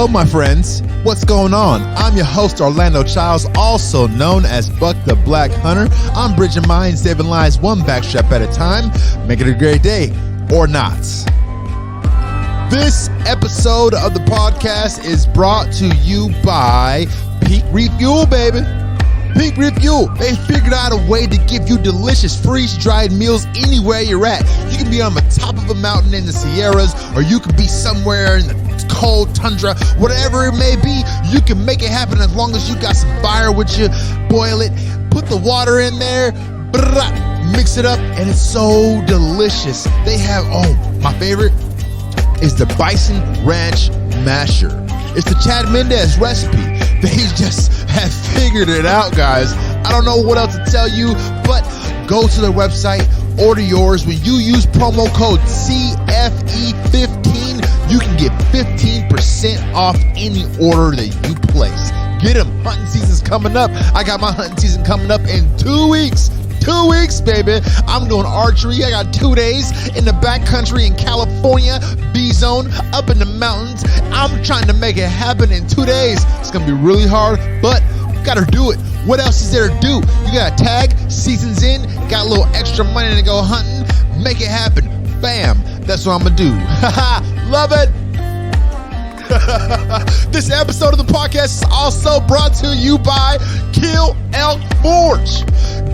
Hello, my friends. What's going on? I'm your host, Orlando Childs, also known as Buck the Black Hunter. I'm bridging minds, saving lives, one backstrap at a time. Make it a great day, or not. This episode of the podcast is brought to you by Peak Refuel, baby. Peak Refuel. They figured out a way to give you delicious freeze-dried meals anywhere you're at. You can be on the top of a mountain in the Sierras, or you could be somewhere in the cold tundra, whatever it may be. You can make it happen as long as you got some fire with you. Boil it, put the water in there, mix it up, and it's so delicious. They have, my favorite is the Bison Ranch Masher. It's the Chad Mendez recipe. They just have figured it out, guys. I don't know what else to tell you, but go to their website, order yours. When you use promo code CFE15, you can get 15% off any order that you place. Get them. Hunting season's coming up. I got my hunting season coming up in 2 weeks. 2 weeks, baby. I'm doing archery. I got 2 days in the backcountry in California, B-zone, up in the mountains. I'm trying to make it happen in 2 days. It's going to be really hard, but you got to do it. What else is there to do? You got a tag, season's in, got a little extra money to go hunting. Make it happen. Bam. That's what I'm going to do. Love it. This episode of the podcast is also brought to you by Kill Elk Forge.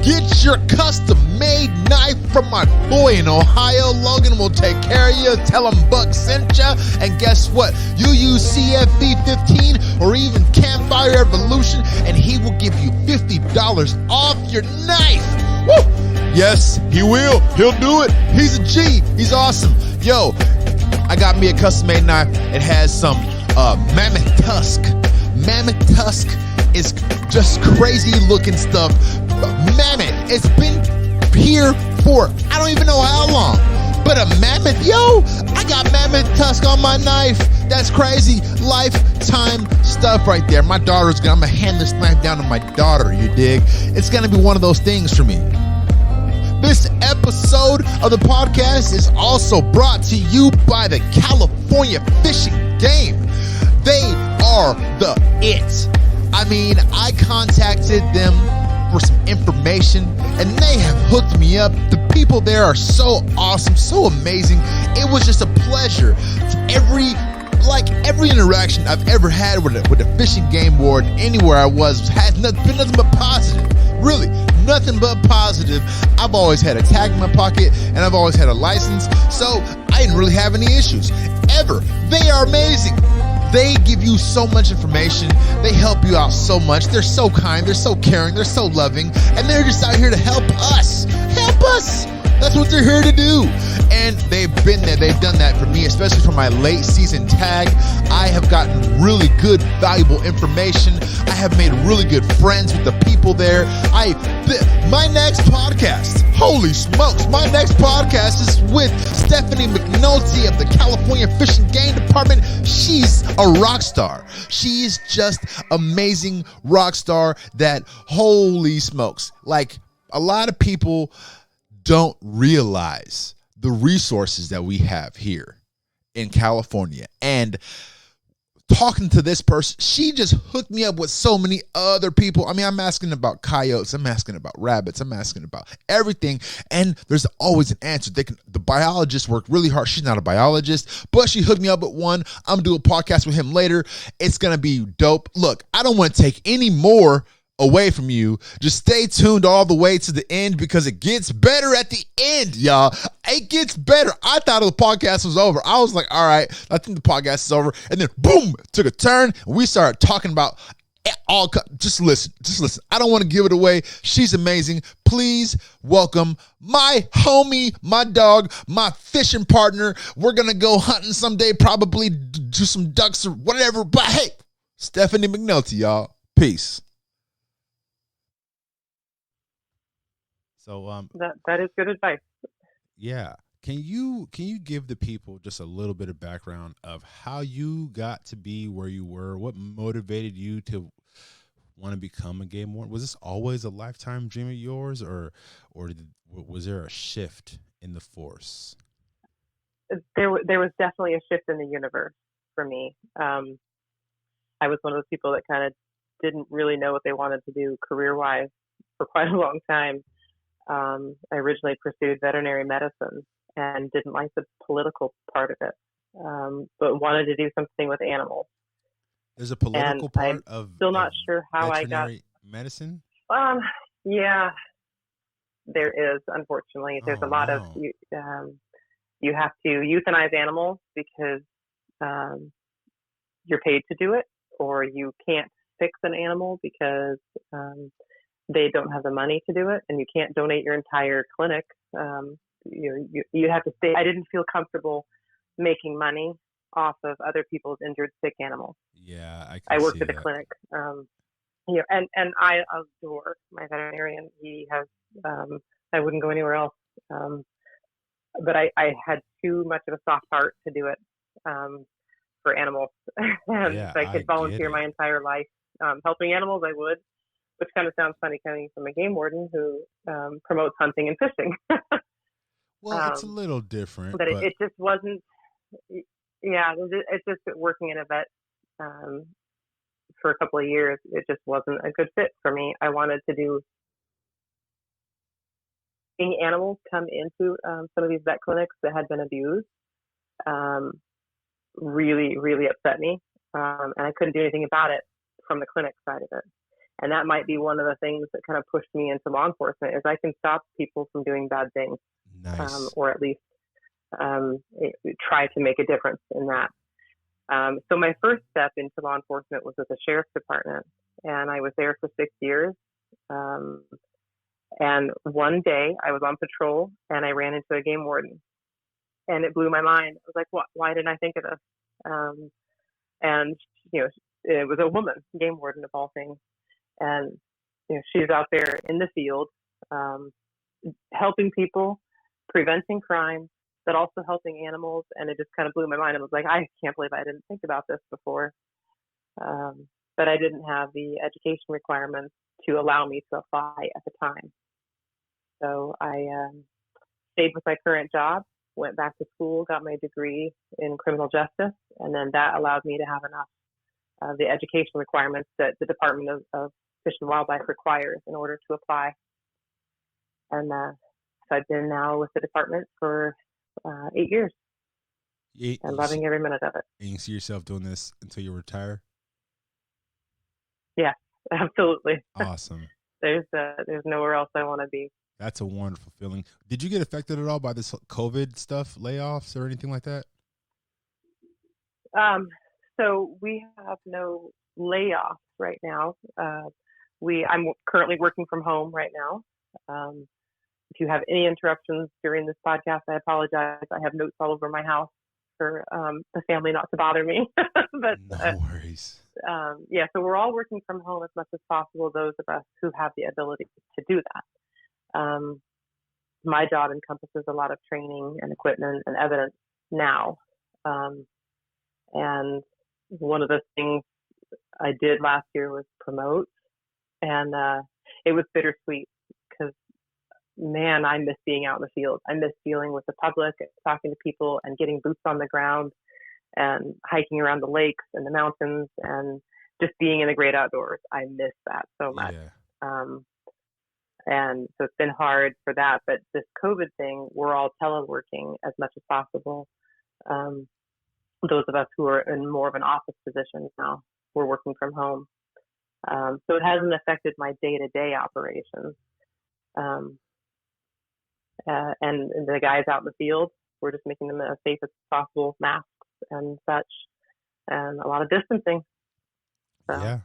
Get your custom-made knife from my boy in Ohio. Logan will take care of you. Tell him Buck sent ya. And guess what? You use CFE15 or even Campfire Evolution, and he will give you $50 off your knife. Woo! Yes, he will. He'll do it. He's a G. He's awesome. Yo, I got me a custom-made knife. It has some mammoth tusk. Mammoth tusk is just crazy-looking stuff. Mammoth, it's been here for I don't even know how long. But a mammoth, yo, I got mammoth tusk on my knife. That's crazy. Lifetime stuff right there. I'm gonna hand this knife down to my daughter, you dig? It's gonna be one of those things for me. This episode of the podcast is also brought to you by the California Fishing Game. They are the it. I mean, I contacted them for some information, and they have hooked me up. The people there are so awesome, so amazing. It was just a pleasure. Every interaction I've ever had with a fishing game warden anywhere I was has been nothing but positive. Really, nothing but positive. I've always had a tag in my pocket, and I've always had a license, so I didn't really have any issues ever. They are amazing. They give you so much information. They help you out so much. They're so kind. They're so caring. They're so loving. And they're just out here to help us. Help us. That's what they're here to do. And they've been there. They've done that for me, especially for my late season tag. I have gotten really good, valuable information. I have made really good friends with the people there. My next podcast, holy smokes, my next podcast is with Stephanie McNulty of the California Fishing Game Department. She's a rock star. She is just amazing rock star that, holy smokes, like a lot of people don't realize the resources that we have here in California. And talking to this person, she just hooked me up with so many other people. I mean, I'm asking about coyotes, I'm asking about rabbits, I'm asking about everything, and there's always an answer. The biologists work really hard. She's not a biologist, but she hooked me up with one. I'm gonna do a podcast with him later. It's gonna be dope. Look, I don't want to take any more away from you. Just stay tuned all the way to the end, because it gets better at the end, y'all. It gets better. I thought the podcast was over. I was like, all right, I think the podcast is over. And then boom, took a turn, and we started talking about just listen. I don't want to give it away. She's amazing. Please welcome my homie, my dog, my fishing partner. We're gonna go hunting someday, probably do some ducks or whatever. But hey, Stephanie McNulty, y'all. Peace. So that is good advice. Yeah. Can you give the people just a little bit of background of how you got to be where you were? What motivated you to want to become a game warden? Was this always a lifetime dream of yours, or was there a shift in the force? There was definitely a shift in the universe for me. I was one of those people that kind of didn't really know what they wanted to do career-wise for quite a long time. I originally pursued veterinary medicine and didn't like the political part of it, but wanted to do something with animals. There's a political part of still not sure how I got medicine. Yeah, there is. Unfortunately, there's a lot of you have to euthanize animals because you're paid to do it, or you can't fix an animal because they don't have the money to do it, and you can't donate your entire clinic. You have to stay. I didn't feel comfortable making money off of other people's injured, sick animals. Yeah, I worked at a clinic. And I adore my veterinarian. He has. I wouldn't go anywhere else. But I had too much of a soft heart to do it for animals. And if I could volunteer my entire life helping animals, I would. Which kind of sounds funny coming from a game warden who promotes hunting and fishing. Well, it's a little different. But it just wasn't, it's just working in a vet for a couple of years, it just wasn't a good fit for me. I wanted to do, seeing animals come into some of these vet clinics that had been abused really, really upset me. And I couldn't do anything about it from the clinic side of it. And that might be one of the things that kind of pushed me into law enforcement, is I can stop people from doing bad things. Nice. Or at least try to make a difference in that. So my first step into law enforcement was with the sheriff's department, and I was there for 6 years. And one day I was on patrol and I ran into a game warden, and it blew my mind. I was like, "What? Why didn't I think of this?" And it was a woman, game warden of all things. And she's out there in the field, helping people, preventing crime, but also helping animals. And it just kind of blew my mind. I was like, I can't believe I didn't think about this before. But I didn't have the education requirements to allow me to apply at the time. So I stayed with my current job, went back to school, got my degree in criminal justice, and then that allowed me to have enough of the education requirements that the Department of Fish and Wildlife requires in order to apply. And so I've been now with the department for 8 years, and loving every minute of it. And you see yourself doing this until you retire? Yeah, absolutely. Awesome. There's nowhere else I want to be. That's a wonderful feeling. Did you get affected at all by this COVID stuff, layoffs or anything like that? So we have no layoffs right now. I'm currently working from home right now. If you have any interruptions during this podcast, I apologize. I have notes all over my house for the family not to bother me. But no worries. So we're all working from home as much as possible, those of us who have the ability to do that. My job encompasses a lot of training and equipment and evidence now. And one of the things I did last year was promote, and it was bittersweet because, man, I miss being out in the field. I miss dealing with the public, talking to people, and getting boots on the ground, and hiking around the lakes and the mountains, and just being in the great outdoors. I miss that so much. Yeah. And so it's been hard for that. But this COVID thing, we're all teleworking as much as possible. Those of us who are in more of an office position now, we're working from home. So it hasn't affected my day-to-day operations. And the guys out in the field, we're just making them as safe as possible, masks and such, and a lot of distancing. So.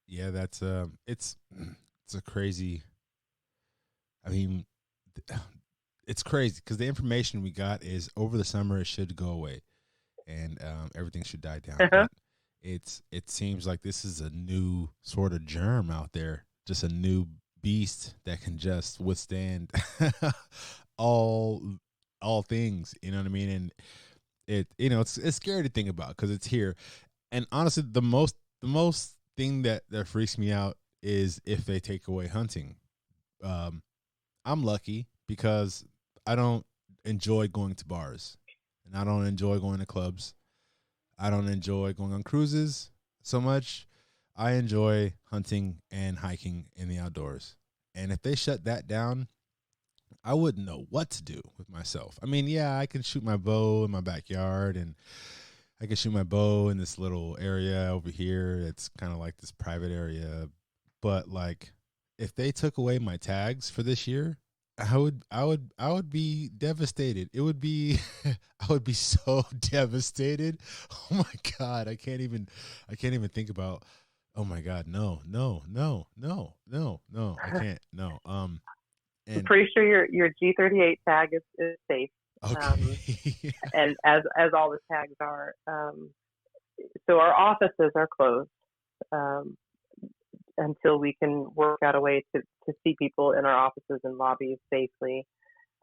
Yeah, that's it's a crazy. I mean, it's crazy because the information we got is over the summer it should go away, and everything should die down. Uh-huh. It seems like this is a new sort of germ out there, just a new beast that can just withstand all things. You know what I mean? And it's scary to think about because it's here. And honestly, the most thing that freaks me out is if they take away hunting. I'm lucky because I don't enjoy going to bars and I don't enjoy going to clubs. I don't enjoy going on cruises so much. I enjoy hunting and hiking in the outdoors. And if they shut that down, I wouldn't know what to do with myself. I mean, yeah, I can shoot my bow in my backyard, and I can shoot my bow in this little area over here. It's kind of like this private area. But like, if they took away my tags for this year, I would be devastated. It would be, I would be so devastated. Oh my God. I can't even think about, oh my God. No, no, no, no, no, no, I can't. No. I'm And pretty sure your G38 tag is safe. okay. And as all the tags are. So our offices are closed until we can work out a way to see people in our offices and lobbies safely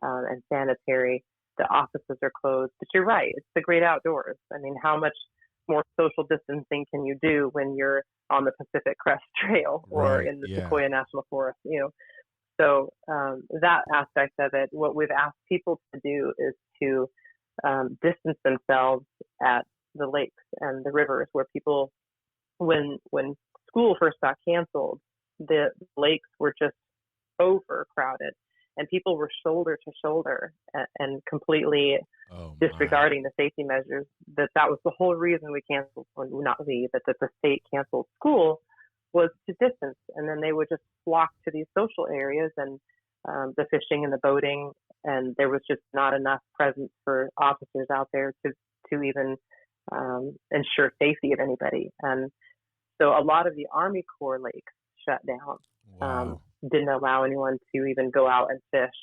and sanitary. The offices are closed. But you're right. It's the great outdoors. I mean, how much more social distancing can you do when you're on the Pacific Crest Trail or Right, in the yeah. Sequoia National Forest, you know? So that aspect of it, what we've asked people to do is to distance themselves at the lakes and the rivers where people, when school first got canceled, the lakes were just overcrowded and people were shoulder to shoulder and completely Oh my. disregarding the safety measures. That was the whole reason we canceled, or not we, that the state canceled school, was to distance. And then they would just flock to these social areas and the fishing and the boating, and there was just not enough presence for officers out there to even ensure safety of anybody. And so a lot of the Army Corps lakes shut down. Wow. Didn't allow anyone to even go out and fish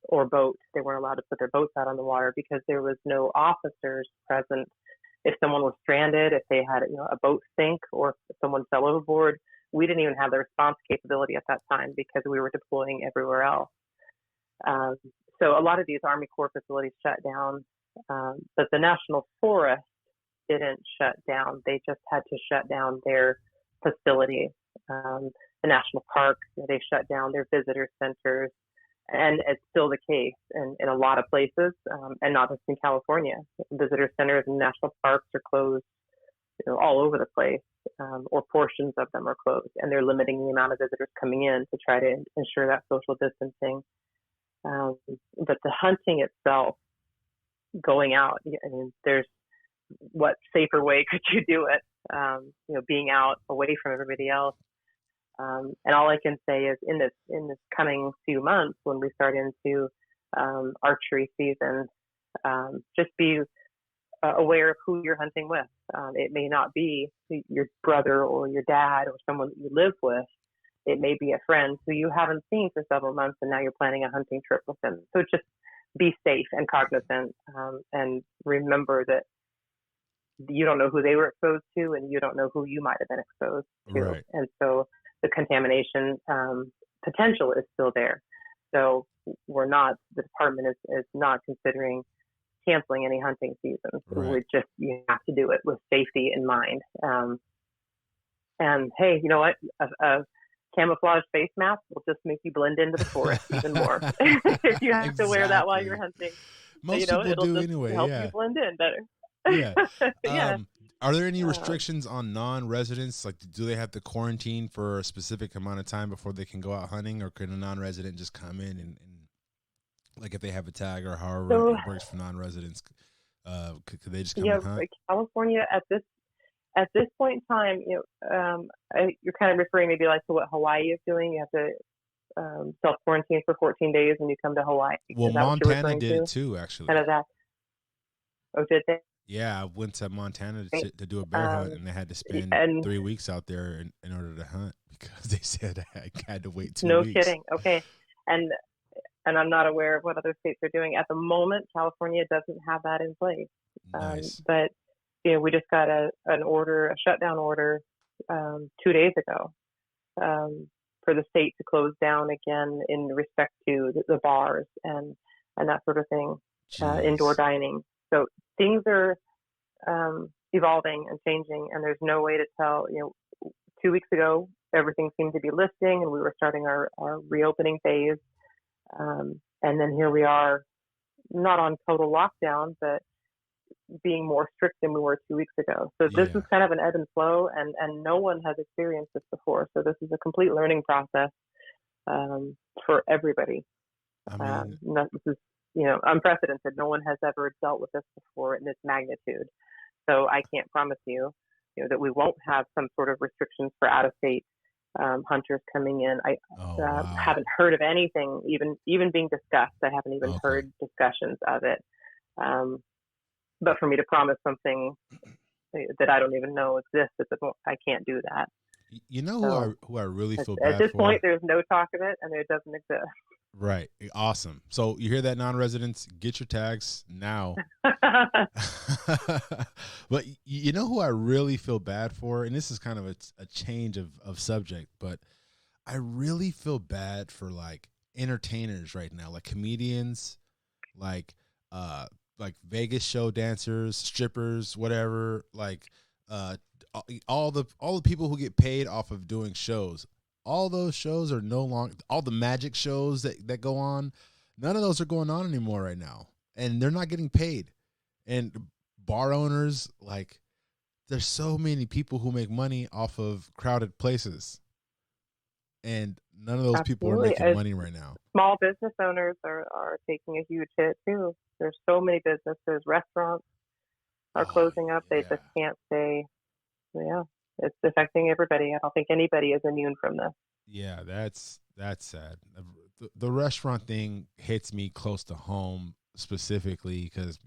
or boat. They weren't allowed to put their boats out on the water because there was no officers present. If someone was stranded, if they had a boat sink, or if someone fell overboard, we didn't even have the response capability at that time because we were deploying everywhere else. So a lot of these Army Corps facilities shut down, but the National Forest didn't shut down. They just had to shut down their facility. The National Park, they shut down their visitor centers, and it's still the case in a lot of places, and not just in California. Visitor centers and national parks are closed, all over the place, or portions of them are closed, and they're limiting the amount of visitors coming in to try to ensure that social distancing. But the hunting itself, going out, I mean, there's what safer way could you do it? Being out away from everybody else. And all I can say is in this coming few months, when we start into archery season, just be aware of who you're hunting with. It may not be your brother or your dad or someone that you live with. It may be a friend who you haven't seen for several months, and now you're planning a hunting trip with them. So just be safe and cognizant, and remember that you don't know who they were exposed to, and you don't know who you might have been exposed to. Right. And so the contamination potential is still there. So the department is not considering canceling any hunting season. Right. You have to do it with safety in mind. And hey, you know what? A camouflage face mask will just make you blend into the forest even more. If you have to wear that while you're hunting, most people it'll do just anyway. help Yeah. you blend in better. Yeah. Yeah. Are there any restrictions on non-residents? Like, do they have to quarantine for a specific amount of time before they can go out hunting, or can a non-resident just come in and like if they have a tag or however it works for non-residents, could they just come and hunt? Like California at this point in time, you're kind of referring maybe like to what Hawaii is doing. You have to self-quarantine for 14 days when you come to Hawaii. Well, Montana did it too, actually. Kind of that. Oh, did they? Yeah, I went to Montana to do a bear hunt, and I had to spend 3 weeks out there in order to hunt because they said I had to wait 2 weeks. No kidding. Okay, and I'm not aware of what other states are doing at the moment. California doesn't have that in place. Nice. But we just got a shutdown order 2 days ago for the state to close down again in respect to the bars and that sort of thing, indoor dining. So things are evolving and changing, and there's no way to tell. 2 weeks ago, everything seemed to be lifting, and we were starting our reopening phase. And then here we are, not on total lockdown, but being more strict than we were 2 weeks ago. So this is kind of an ebb and flow, and no one has experienced this before. So this is a complete learning process for everybody. I mean, This is, you know, unprecedented. No one has ever dealt with this before in this magnitude. So I can't promise you, you know, that we won't have some sort of restrictions for out-of-state hunters coming in. I haven't heard of anything even being discussed. I haven't even heard discussions of it. But for me to promise something that I don't even know exists at the point, I can't do that. You know who I really feel bad for? At this point, there's no talk of it, and it doesn't exist. Right. Awesome. So you hear that, non-residents? Get your tags now. But you know who I really feel bad for? And this is kind of a change of subject, but I really feel bad for like entertainers right now, like comedians, like Vegas show dancers, strippers, whatever, like all the people who get paid off of doing shows. All those shows are no longer, all the magic shows that go on, none of those are going on anymore right now. And they're not getting paid. And bar owners, like, there's so many people who make money off of crowded places. And none of those people are making money right now. Small business owners are taking a huge hit too. There's so many businesses, restaurants are closing up. They just can't stay. Yeah. It's affecting everybody. I don't think anybody is immune from this. Yeah, that's sad. The restaurant thing hits me close to home specifically because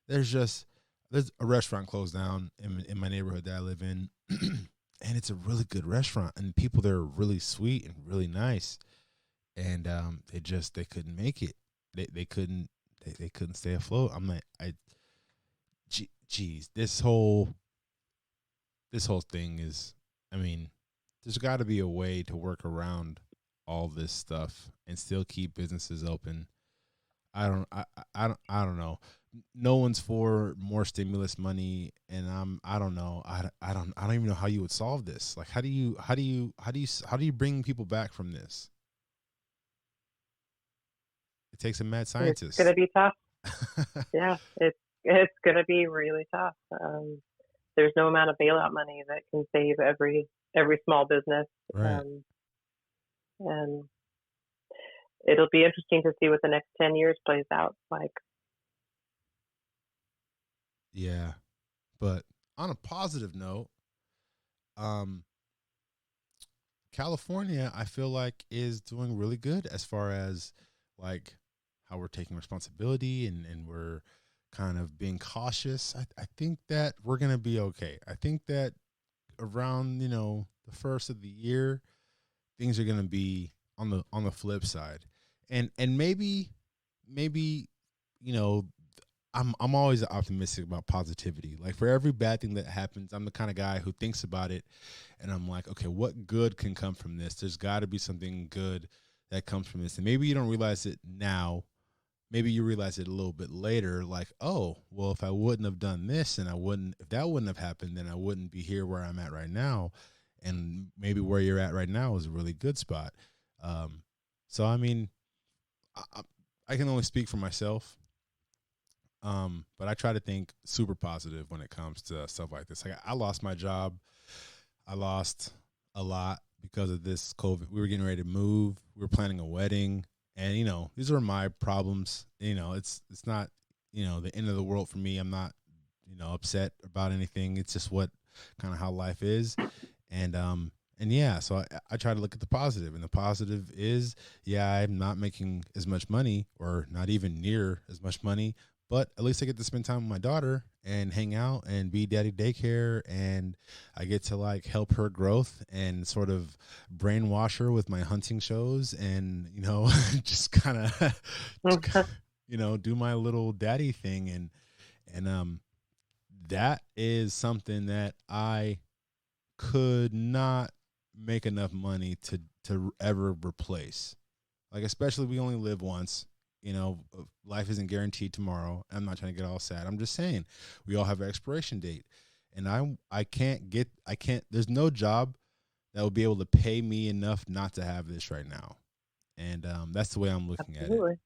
there's a restaurant closed down in my neighborhood that I live in, and it's a really good restaurant, and people there are really sweet and really nice, and they couldn't make it. They couldn't stay afloat. I'm like, geez, this whole thing is, I mean, there's got to be a way to work around all this stuff and still keep businesses open. I don't know. No one's for more stimulus money, and I don't know. I don't even know how you would solve this. Like, how do you bring people back from this? It takes a mad scientist. It's going to be tough. Yeah, it's going to be really tough. There's no amount of bailout money that can save every small business. Right. And it'll be interesting to see what the next 10 years plays out like. Yeah. But on a positive note, California, I feel like, is doing really good as far as like how we're taking responsibility and we're kind of being cautious. I think that we're going to be okay. I think that around, the first of the year, things are going to be on the flip side. And maybe, I'm always optimistic about positivity. Like, for every bad thing that happens, I'm the kind of guy who thinks about it and I'm like, okay, what good can come from this? There's got to be something good that comes from this. And maybe you don't realize it now. Maybe you realize it a little bit later, like, oh, well, if I wouldn't have done this and if that wouldn't have happened, then I wouldn't be here where I'm at right now. And maybe where you're at right now is a really good spot. So, I mean, I can only speak for myself. But I try to think super positive when it comes to stuff like this. Like, I lost my job. I lost a lot because of this COVID. We were getting ready to move. We were planning a wedding. And, these are my problems. It's not, the end of the world for me. I'm not, upset about anything. It's just kind of how life is. And yeah, so I try to look at the positive, and the positive is, yeah, I'm not making as much money, or not even near as much money, but at least I get to spend time with my daughter and hang out and be daddy daycare, and I get to like help her growth and sort of brainwash her with my hunting shows, and just kind of do my little daddy thing, and that is something that I could not make enough money to ever replace. Like, especially, we only live once. Life isn't guaranteed tomorrow. I'm not trying to get all sad. I'm just saying we all have an expiration date, and I can't, there's no job that will be able to pay me enough not to have this right now. And that's the way I'm looking at it, Absolutely.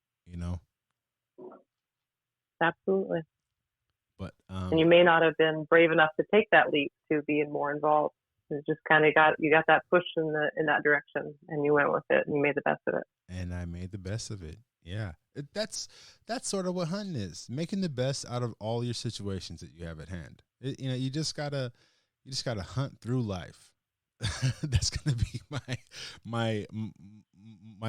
Absolutely. But and you may not have been brave enough to take that leap to be more involved. You just kind of got that push in that direction, and you went with it, and you made the best of it. And I made the best of it. Yeah, that's sort of what hunting is: making the best out of all your situations that you have at hand. You just gotta hunt through life. That's gonna be my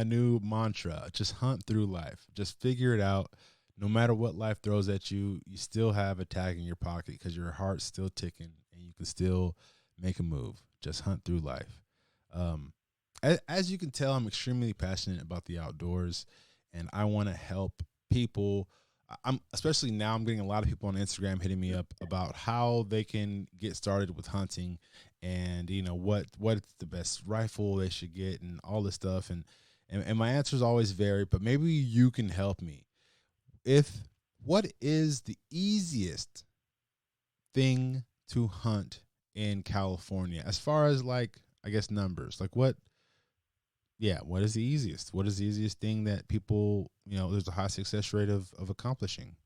new mantra. Just hunt through life. Just figure it out. No matter what life throws at you, you still have a tag in your pocket because your heart's still ticking, and you can still make a move. Just hunt through life. As you can tell, I'm extremely passionate about the outdoors, and I want to help people. Especially now, I'm getting a lot of people on Instagram hitting me up about how they can get started with hunting, and what's the best rifle they should get, and all this stuff. And my answers always vary, but maybe you can help me. What is the easiest thing to hunt in California as far as, like, I guess, numbers? Like, what is the easiest? What is the easiest thing that people, there's a high success rate of accomplishing?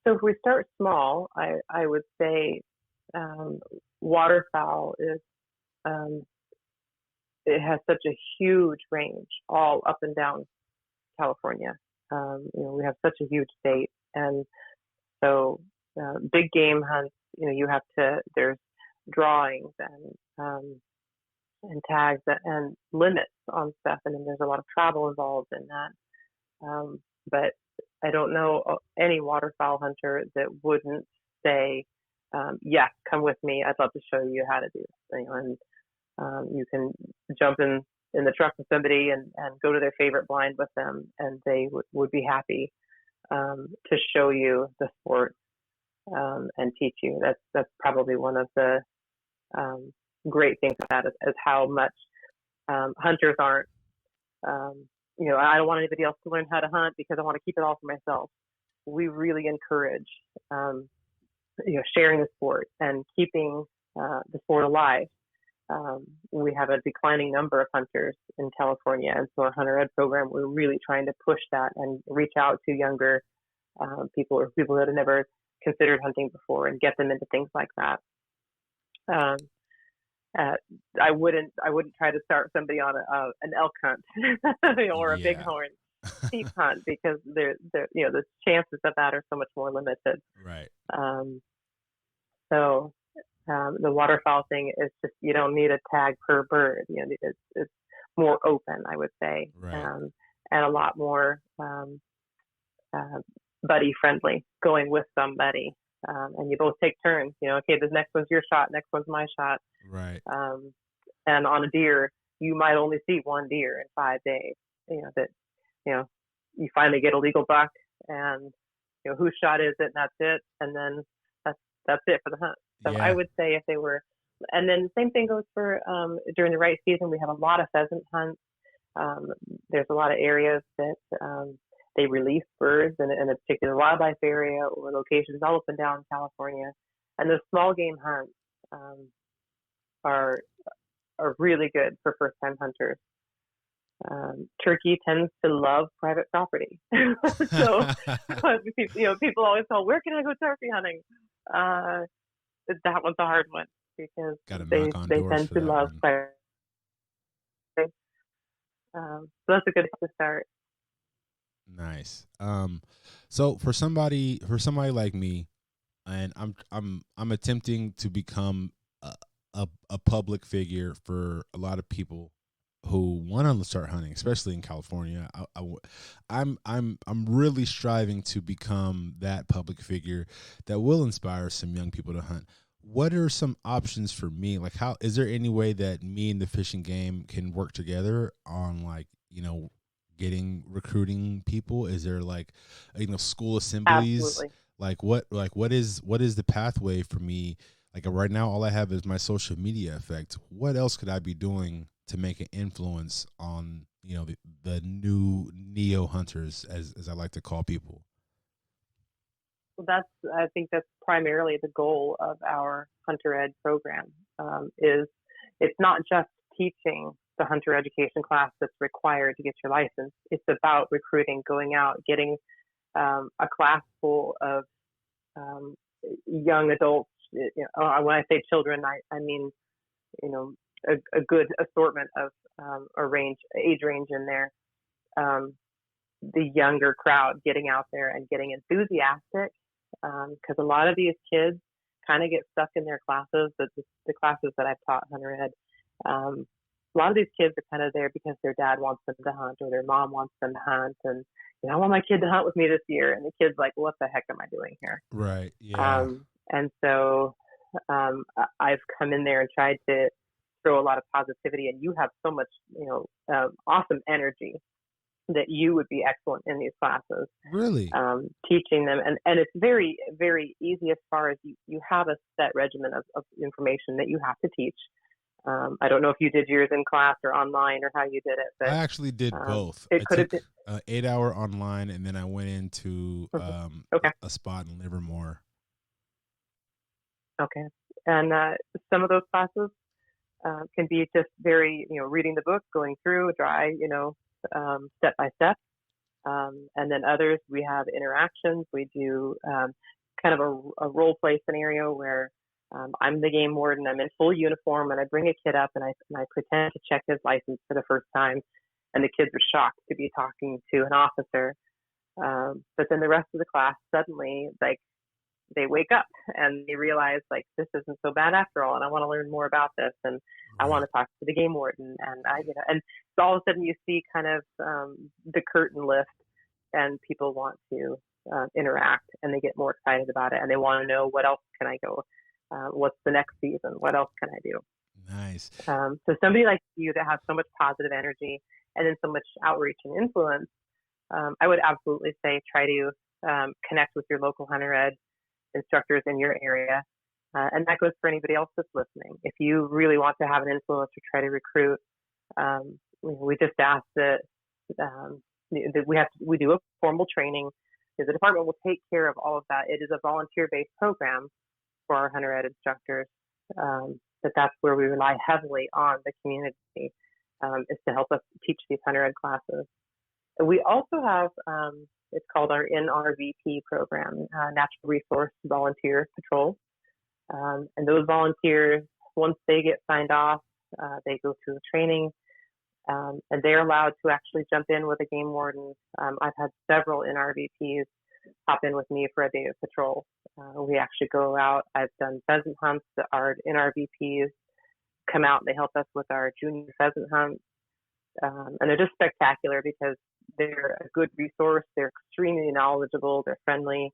So if we start small, I would say waterfowl is, it has such a huge range all up and down California. We have such a huge state, and so big game hunts, there's drawings and tags and limits on stuff, and then there's a lot of travel involved in that. But I don't know any waterfowl hunter that wouldn't say, yes, come with me. I'd love to show you how to do this. And you can jump in the truck with somebody and go to their favorite blind with them, and they would be happy to show you the sport and teach you. That's probably one of the great things about it, is how much hunters aren't, I don't want anybody else to learn how to hunt because I want to keep it all for myself. We really encourage, sharing the sport and keeping the sport alive. We have a declining number of hunters in California, and so our Hunter Ed program, we're really trying to push that and reach out to younger people, or people that have never considered hunting before, and get them into things like that. I wouldn't try to start somebody on an elk hunt or a bighorn sheep hunt, because the chances of that are so much more limited. Right. So the waterfowl thing is just, you don't need a tag per bird. It's more open, I would say, right. And a lot more buddy friendly, going with somebody. And you both take turns, okay, the next one's your shot, next one's my shot. Right. And on a deer, you might only see one deer in 5 days, you finally get a legal buck, and, whose shot is it? And that's it. And then that's it for the hunt. So yeah. I would say if they were, and then the same thing goes for, during the right season, we have a lot of pheasant hunts. There's a lot of areas that, they release birds in a particular wildlife area or locations all up and down California. And those small game hunts are really good for first time hunters. Turkey tends to love private property. So people always call, where can I go turkey hunting? That one's a hard one, because they tend to love private. So that's a good place to start. Nice. So for somebody like me, and I'm attempting to become a public figure for a lot of people who want to start hunting, especially in California. I'm really striving to become that public figure that will inspire some young people to hunt. What are some options for me? Like, how is there any way that me and the fishing game can work together on, like, recruiting people? Is there school assemblies? Absolutely. What is the pathway for me? Like, right now, all I have is my social media effect. What else could I be doing to make an influence on, the new neo hunters, as I like to call people? Well, I think that's primarily the goal of our Hunter Ed program. Is it's not just teaching the hunter education class that's required to get your license. It's about recruiting, going out, getting a class full of young adults. When I say children, I mean, a good assortment of age range in there. The younger crowd getting out there and getting enthusiastic, because a lot of these kids kind of get stuck in their classes. The classes that I've taught Hunter Ed, a lot of these kids are kind of there because their dad wants them to hunt or their mom wants them to hunt, and I want my kid to hunt with me this year. And the kid's like, what the heck am I doing here? Right. Yeah. And so I've come in there and tried to throw a lot of positivity, and you have so much, awesome energy that you would be excellent in these classes. Really? Teaching them. And it's very, very easy as far as you have a set regimen of information that you have to teach. I don't know if you did yours in class or online or how you did it. But I actually did both. It could have been 8-hour online, and then I went into a spot in Livermore. Okay. And some of those classes can be just very, reading the book, going through dry, step by step. And then others, we have interactions. We do kind of a role play scenario where I'm the game warden. I'm in full uniform, and I bring a kid up, and I pretend to check his license for the first time. And the kids are shocked to be talking to an officer. But then the rest of the class suddenly, they wake up and they realize, this isn't so bad after all, and I want to learn more about this, and I want to talk to the game warden, and and so all of a sudden you see kind of the curtain lift, and people want to interact, and they get more excited about it, and they want to know, what else can I go? What's the next season? What else can I do? Nice. So somebody like you that has so much positive energy and then so much outreach and influence, I would absolutely say try to connect with your local Hunter Ed instructors in your area. And that goes for anybody else that's listening. If you really want to have an influence or try to recruit, we just ask that we do a formal training. The department will take care of all of that. It is a volunteer-based program for our Hunter Ed instructors, but that's where we rely heavily on the community, is to help us teach these Hunter Ed classes. And we also have, it's called our NRVP program, Natural Resource Volunteer Patrol. And those volunteers, once they get signed off, they go through training, and they're allowed to actually jump in with a game warden. I've had several NRVPs hop in with me for a day of patrol. We actually go out. I've done pheasant hunts. Our NRVPs come out and they help us with our junior pheasant hunts. And they're just spectacular because they're a good resource. They're extremely knowledgeable. They're friendly.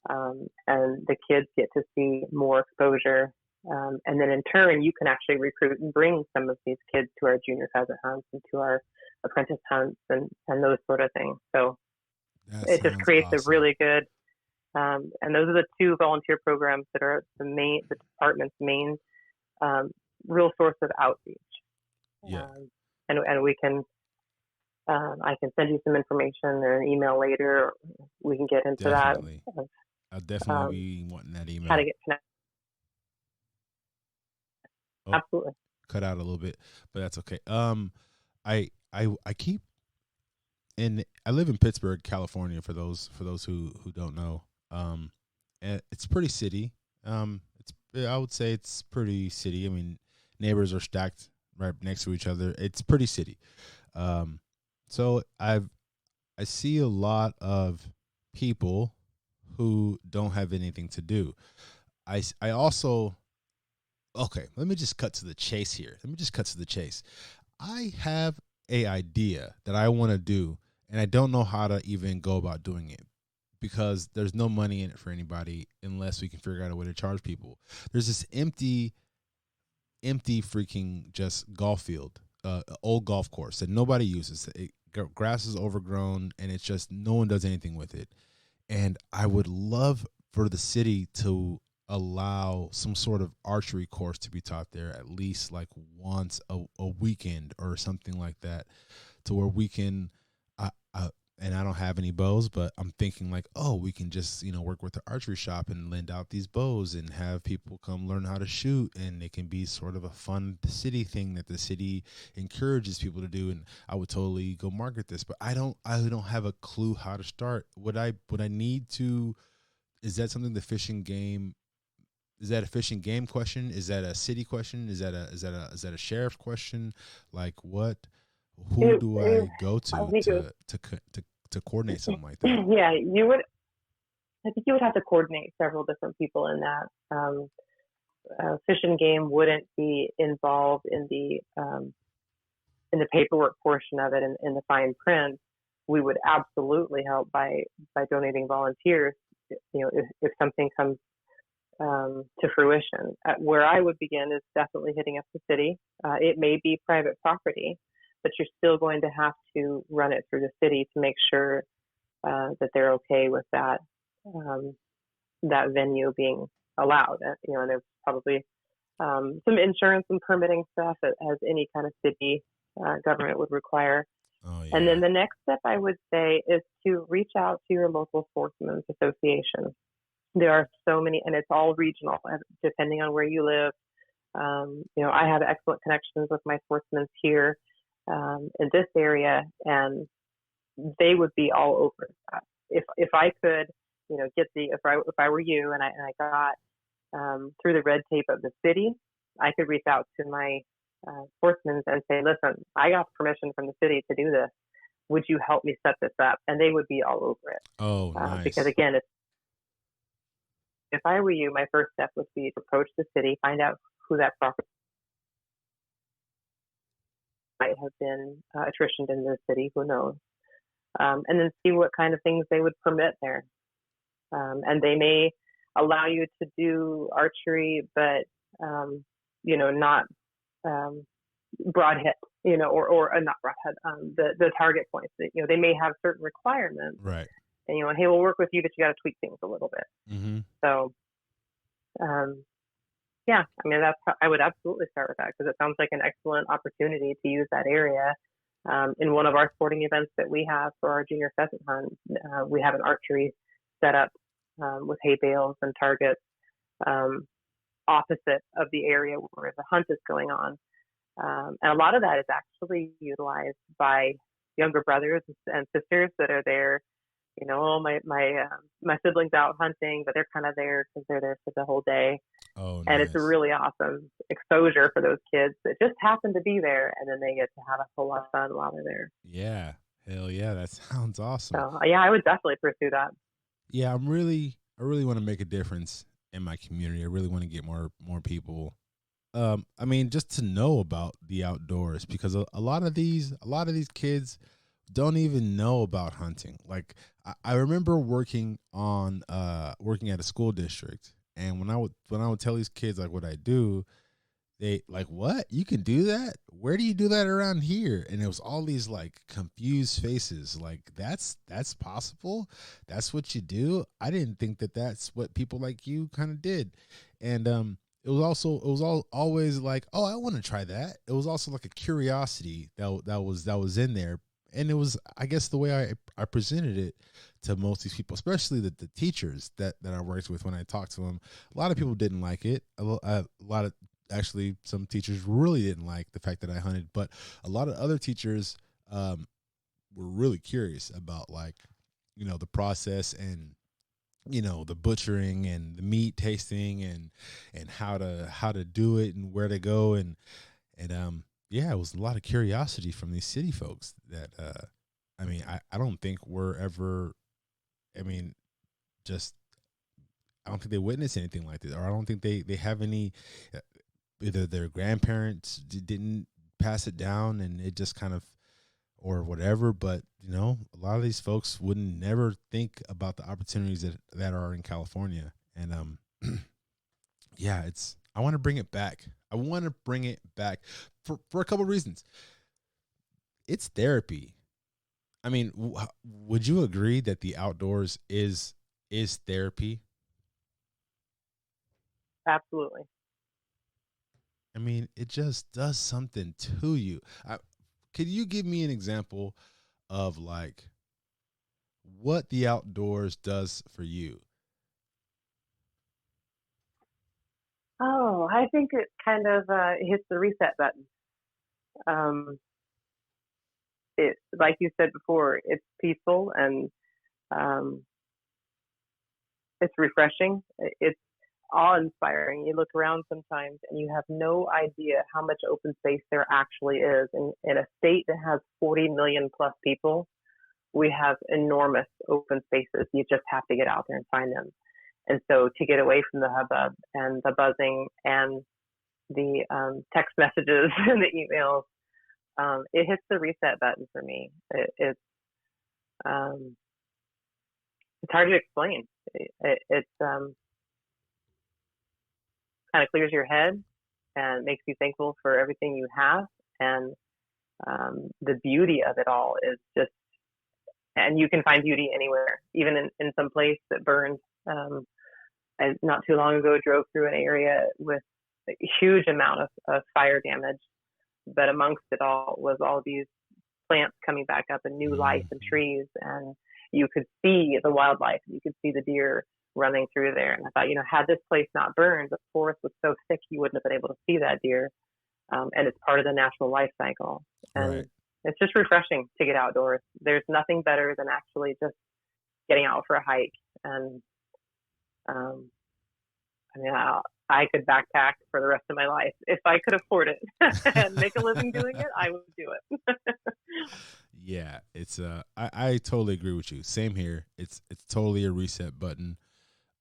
And the kids get to see more exposure. And then in turn, you can actually recruit and bring some of these kids to our junior pheasant hunts and to our apprentice hunts and those sort of things. So it just creates awesome. A really good, and those are the two volunteer programs that are the department's main real source of outreach. Yeah. And we can, I can send you some information or an email later. Or we can get into definitely. That. I'll definitely be wanting that email. How to get connected. Oh, absolutely. Cut out a little bit, but that's okay. I keep, and I live in Pittsburgh, California. For those who don't know, and it's pretty city. I would say it's pretty city. I mean, neighbors are stacked right next to each other. It's pretty city. So I see a lot of people who don't have anything to do. I also, okay, let me just cut to the chase here. I have a idea that I want to do, and I don't know how to even go about doing it because there's no money in it for anybody unless we can figure out a way to charge people. There's this empty freaking just golf field, old golf course that nobody uses. Grass is overgrown, and it's just no one does anything with it. And I would love for the city to allow some sort of archery course to be taught there at least like once a weekend or something like that, to where we can and I don't have any bows, but I'm thinking like, oh, we can just, work with the archery shop and lend out these bows and have people come learn how to shoot, and it can be sort of a fun city thing that the city encourages people to do. And I would totally go market this, but I don't have a clue how to start. Would I need to? Is that something the fishing game? Is that a fishing game question? Is that a city question? Is that a sheriff's question? Like what? Who do I go to coordinate something like that? Yeah, you would. I think you would have to coordinate several different people in that. Fish and Game wouldn't be involved in the paperwork portion of it and in the fine print. We would absolutely help by donating volunteers. If something comes to fruition, where I would begin is definitely hitting up the city. It may be private property, but you're still going to have to run it through the city to make sure that they're okay with that venue being allowed. And there's probably some insurance and permitting stuff as any kind of city government would require. Oh, yeah. And then the next step I would say is to reach out to your local sportsmen's association. There are so many, and it's all regional, depending on where you live. I have excellent connections with my sportsmen here in this area, and they would be all over that. If I could, if I were you and I got through the red tape of the city, I could reach out to my sportsmen and say, listen, I got permission from the city to do this. Would you help me set this up? And they would be all over it. Oh, nice. Because again, if I were you, my first step would be to approach the city, find out who that property might have been attritioned in the city, who knows, and then see what kind of things they would permit there. And they may allow you to do archery, but not broad hit, or not broad hit, the target points. They may have certain requirements, right? And hey, we'll work with you, but you got to tweak things a little bit. Mm-hmm. So, yeah, I would absolutely start with that, because it sounds like an excellent opportunity to use that area. In one of our sporting events that we have for our junior pheasant hunt, we have an archery set up with hay bales and targets opposite of the area where the hunt is going on. And a lot of that is actually utilized by younger brothers and sisters that are there. My siblings out hunting, but they're kind of there because they're there for the whole day. Oh, nice. And it's a really awesome exposure for those kids that just happen to be there, and then they get to have a whole lot of fun while they're there. Yeah, hell yeah, that sounds awesome. So yeah, I would definitely pursue that. Yeah, I really want to make a difference in my community. I really want to get more people. Just to know about the outdoors, because a lot of these kids don't even know about hunting. Like I remember working at a school district, and when I would tell these kids like what I do, they like, what? You can do that? Where do you do that around here? And it was all these like confused faces. Like that's possible. That's what you do. I didn't think that that's what people like you kind of did. And it was always like, oh, I want to try that. It was also like a curiosity that was in there. And it was, I guess, the way I presented it to most of these people, especially the teachers that I worked with when I talked to them. A lot of people didn't like it. Actually, some teachers really didn't like the fact that I hunted, but a lot of other teachers were really curious about, like, the process and, the butchering and the meat tasting and how to do it and where to go. And yeah, it was a lot of curiosity from these city folks that, I don't think we're ever, I don't think they witnessed anything like this, or I don't think they have any, either their grandparents didn't pass it down and it just kind of, or whatever. But, a lot of these folks wouldn't never think about the opportunities that are in California. And, yeah, I want to bring it back. I want to bring it back for a couple of reasons. It's therapy. Would you agree that the outdoors is therapy? Absolutely. It just does something to you. Could you give me an example of, like, what the outdoors does for you. Oh, I think it kind of hits the reset button. Um, it, like you said before, it's peaceful and um, it's refreshing. It's awe-inspiring. You look around sometimes and you have no idea how much open space there actually is. In a state that has 40 million plus people, we have enormous open spaces. You just have to get out there and find them. And so to get away from the hubbub and the buzzing and the text messages and the emails, it hits the reset button for me. It's hard to explain. It's kind of clears your head and makes you thankful for everything you have. And the beauty of it all is just, and you can find beauty anywhere, even in some place that burned. I not too long ago drove through an area with a huge amount of fire damage, but amongst it all was all these plants coming back up and new life and trees, and you could see the wildlife, you could see the deer running through there. And I thought, had this place not burned, the forest was so thick you wouldn't have been able to see that deer, and it's part of the natural life cycle. And Right. it's just refreshing to get outdoors. There's nothing better than actually just getting out for a hike. And I could backpack for the rest of my life if I could afford it and make a living doing it. I would do it. Yeah, it's I totally agree with you. Same here. It's totally a reset button.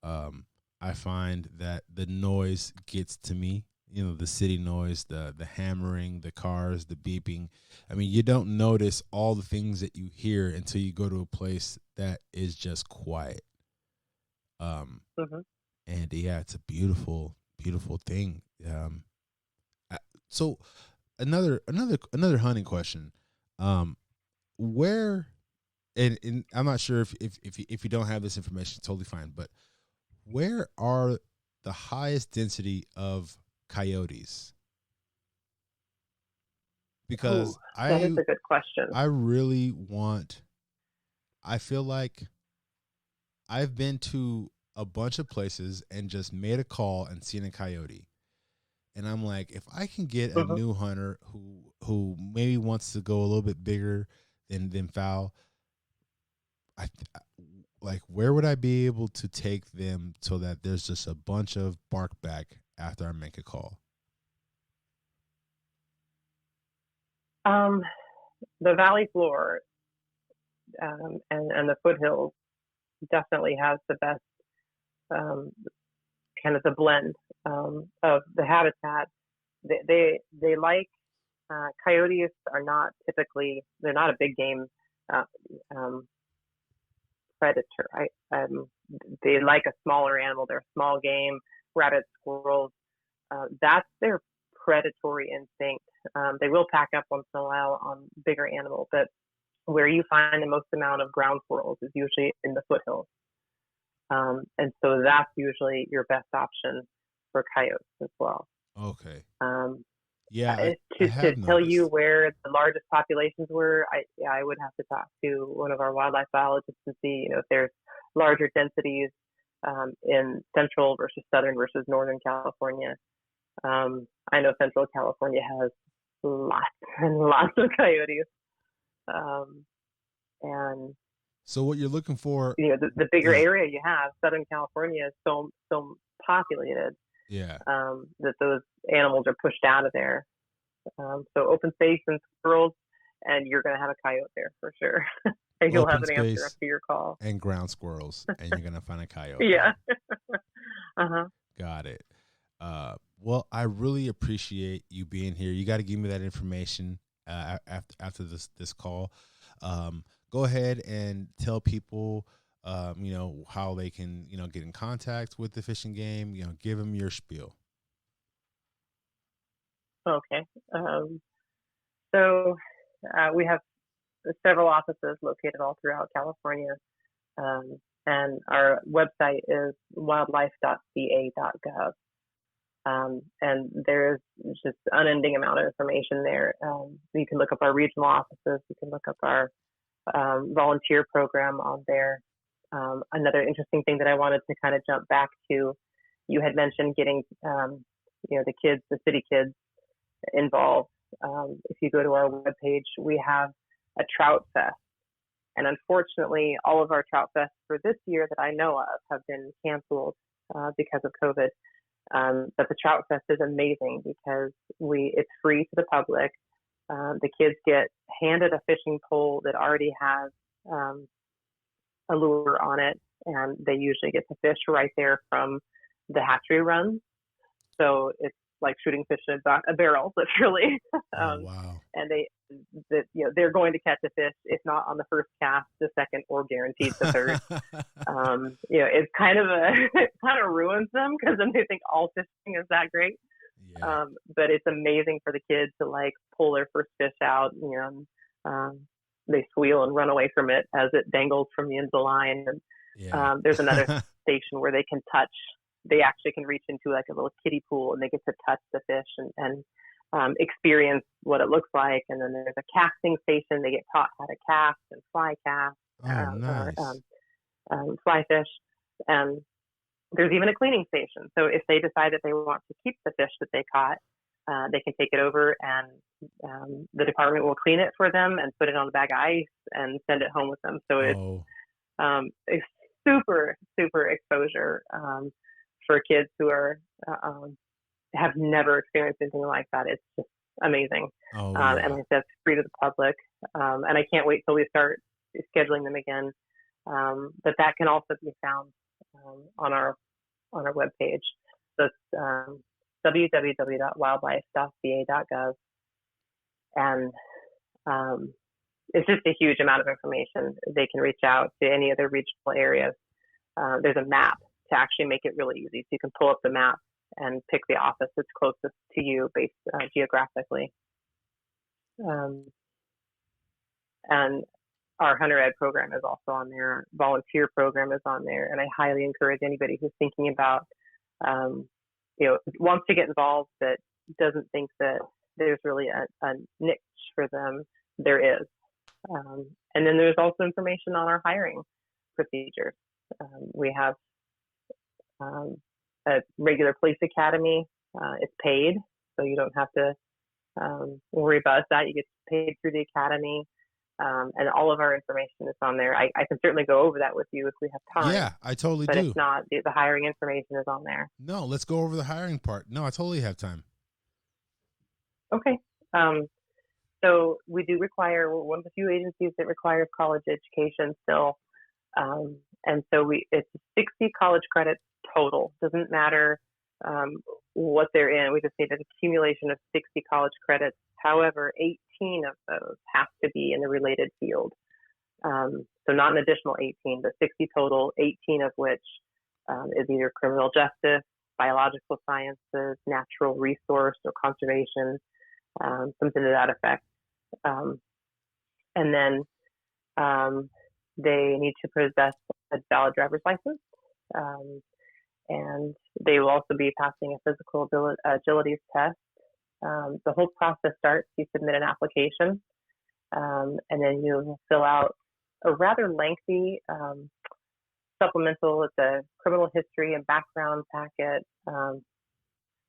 I find that the noise gets to me. The city noise, the hammering, the cars, the beeping. I mean, you don't notice all the things that you hear until you go to a place that is just quiet. Mm-hmm. And yeah, it's a beautiful, beautiful thing. So another hunting question. Where, and I'm not sure if you don't have this information, totally fine. But where are the highest density of coyotes? Because that is a good question. I really want. I feel like I've been to a bunch of places and just made a call and seen a coyote. And I'm like, if I can get a new hunter who maybe wants to go a little bit bigger than fowl, like, where would I be able to take them so that there's just a bunch of bark back after I make a call? The valley floor and the foothills definitely has the best kind of the blend of the habitat. They like coyotes are not typically, they're not a big game predator. They like a smaller animal. They're small game, rabbits, squirrels. That's their predatory instinct. They will pack up once in a while on bigger animals, but where you find the most amount of ground squirrels is usually in the foothills. And so that's usually your best option for coyotes as well. Okay. To tell you where the largest populations were, I would have to talk to one of our wildlife biologists to see, if there's larger densities in central versus southern versus northern California. I know Central California has lots and lots of coyotes, and so what you're looking for, the bigger area you have, Southern California is so populated, that those animals are pushed out of there. So open space and squirrels, and you're going to have a coyote there for sure. And you'll have an answer after your call. And ground squirrels, and you're going to find a coyote. Yeah. Got it. Well, I really appreciate you being here. You got to give me that information after this call. Go ahead and tell people, how they can, get in contact with the Fish and Game. Give them your spiel. Okay. So we have several offices located all throughout California, and our website is wildlife.ca.gov. And there's just unending amount of information there. You can look up our regional offices. You can look up our volunteer program on there. Another interesting thing that I wanted to kind of jump back to, you had mentioned getting, the kids, the city kids involved. If you go to our webpage, we have a trout fest. And unfortunately, all of our trout fests for this year that I know of have been canceled because of COVID. But the trout fest is amazing because it's free to the public. The kids get handed a fishing pole that already has a lure on it, and they usually get to fish right there from the hatchery run. So it's like shooting fish in a barrel, literally. Wow. And they're going to catch a fish, if not on the first cast, the second, or guaranteed the third. It's kind of ruins them because then they think all fishing is that great. Yeah. But it's amazing for the kids to like pull their first fish out. They squeal and run away from it as it dangles from the end of the line. And there's another station where they can touch. They actually can reach into like a little kiddie pool and they get to touch the fish and experience what it looks like. And then there's a casting station. They get taught how to cast and fly cast, fly fish. And there's even a cleaning station. So if they decide that they want to keep the fish that they caught, they can take it over and the department will clean it for them and put it on a bag of ice and send it home with them. So it's super, super exposure for kids who are have never experienced anything like that. It's just amazing. And like I said, it's free to the public. And I can't wait till we start scheduling them again. But that can also be found on our webpage. So it's www.wildlife.ca.gov. And it's just a huge amount of information. They can reach out to any other regional areas. There's a map to actually make it really easy. So you can pull up the map and pick the office that's closest to you based geographically. And our Hunter Ed program is also on there. Volunteer program is on there. And I highly encourage anybody who's thinking about, wants to get involved but doesn't think that there's really a niche for them. There is. And then there's also information on our hiring procedures. We have a regular police academy. It's paid, so you don't have to worry about that. You get paid through the academy. And all of our information is on there. I can certainly go over that with you if we have time. Yeah, I totally do. But if not, the hiring information is on there. No, let's go over the hiring part. No, I totally have time. Okay. So we do require, we're one of the few agencies that requires college education still. And so it's 60 college credits total. Doesn't matter what they're in. We just need an accumulation of 60 college credits. However, 18 of those have to be in the related field. So not an additional 18, but 60 total, 18 of which is either criminal justice, biological sciences, natural resource, or conservation, something to that effect. And then they need to possess a valid driver's license. And they will also be passing a physical agility test. The whole process starts, you submit an application, and then you fill out a rather lengthy supplemental. It's a criminal history and background packet.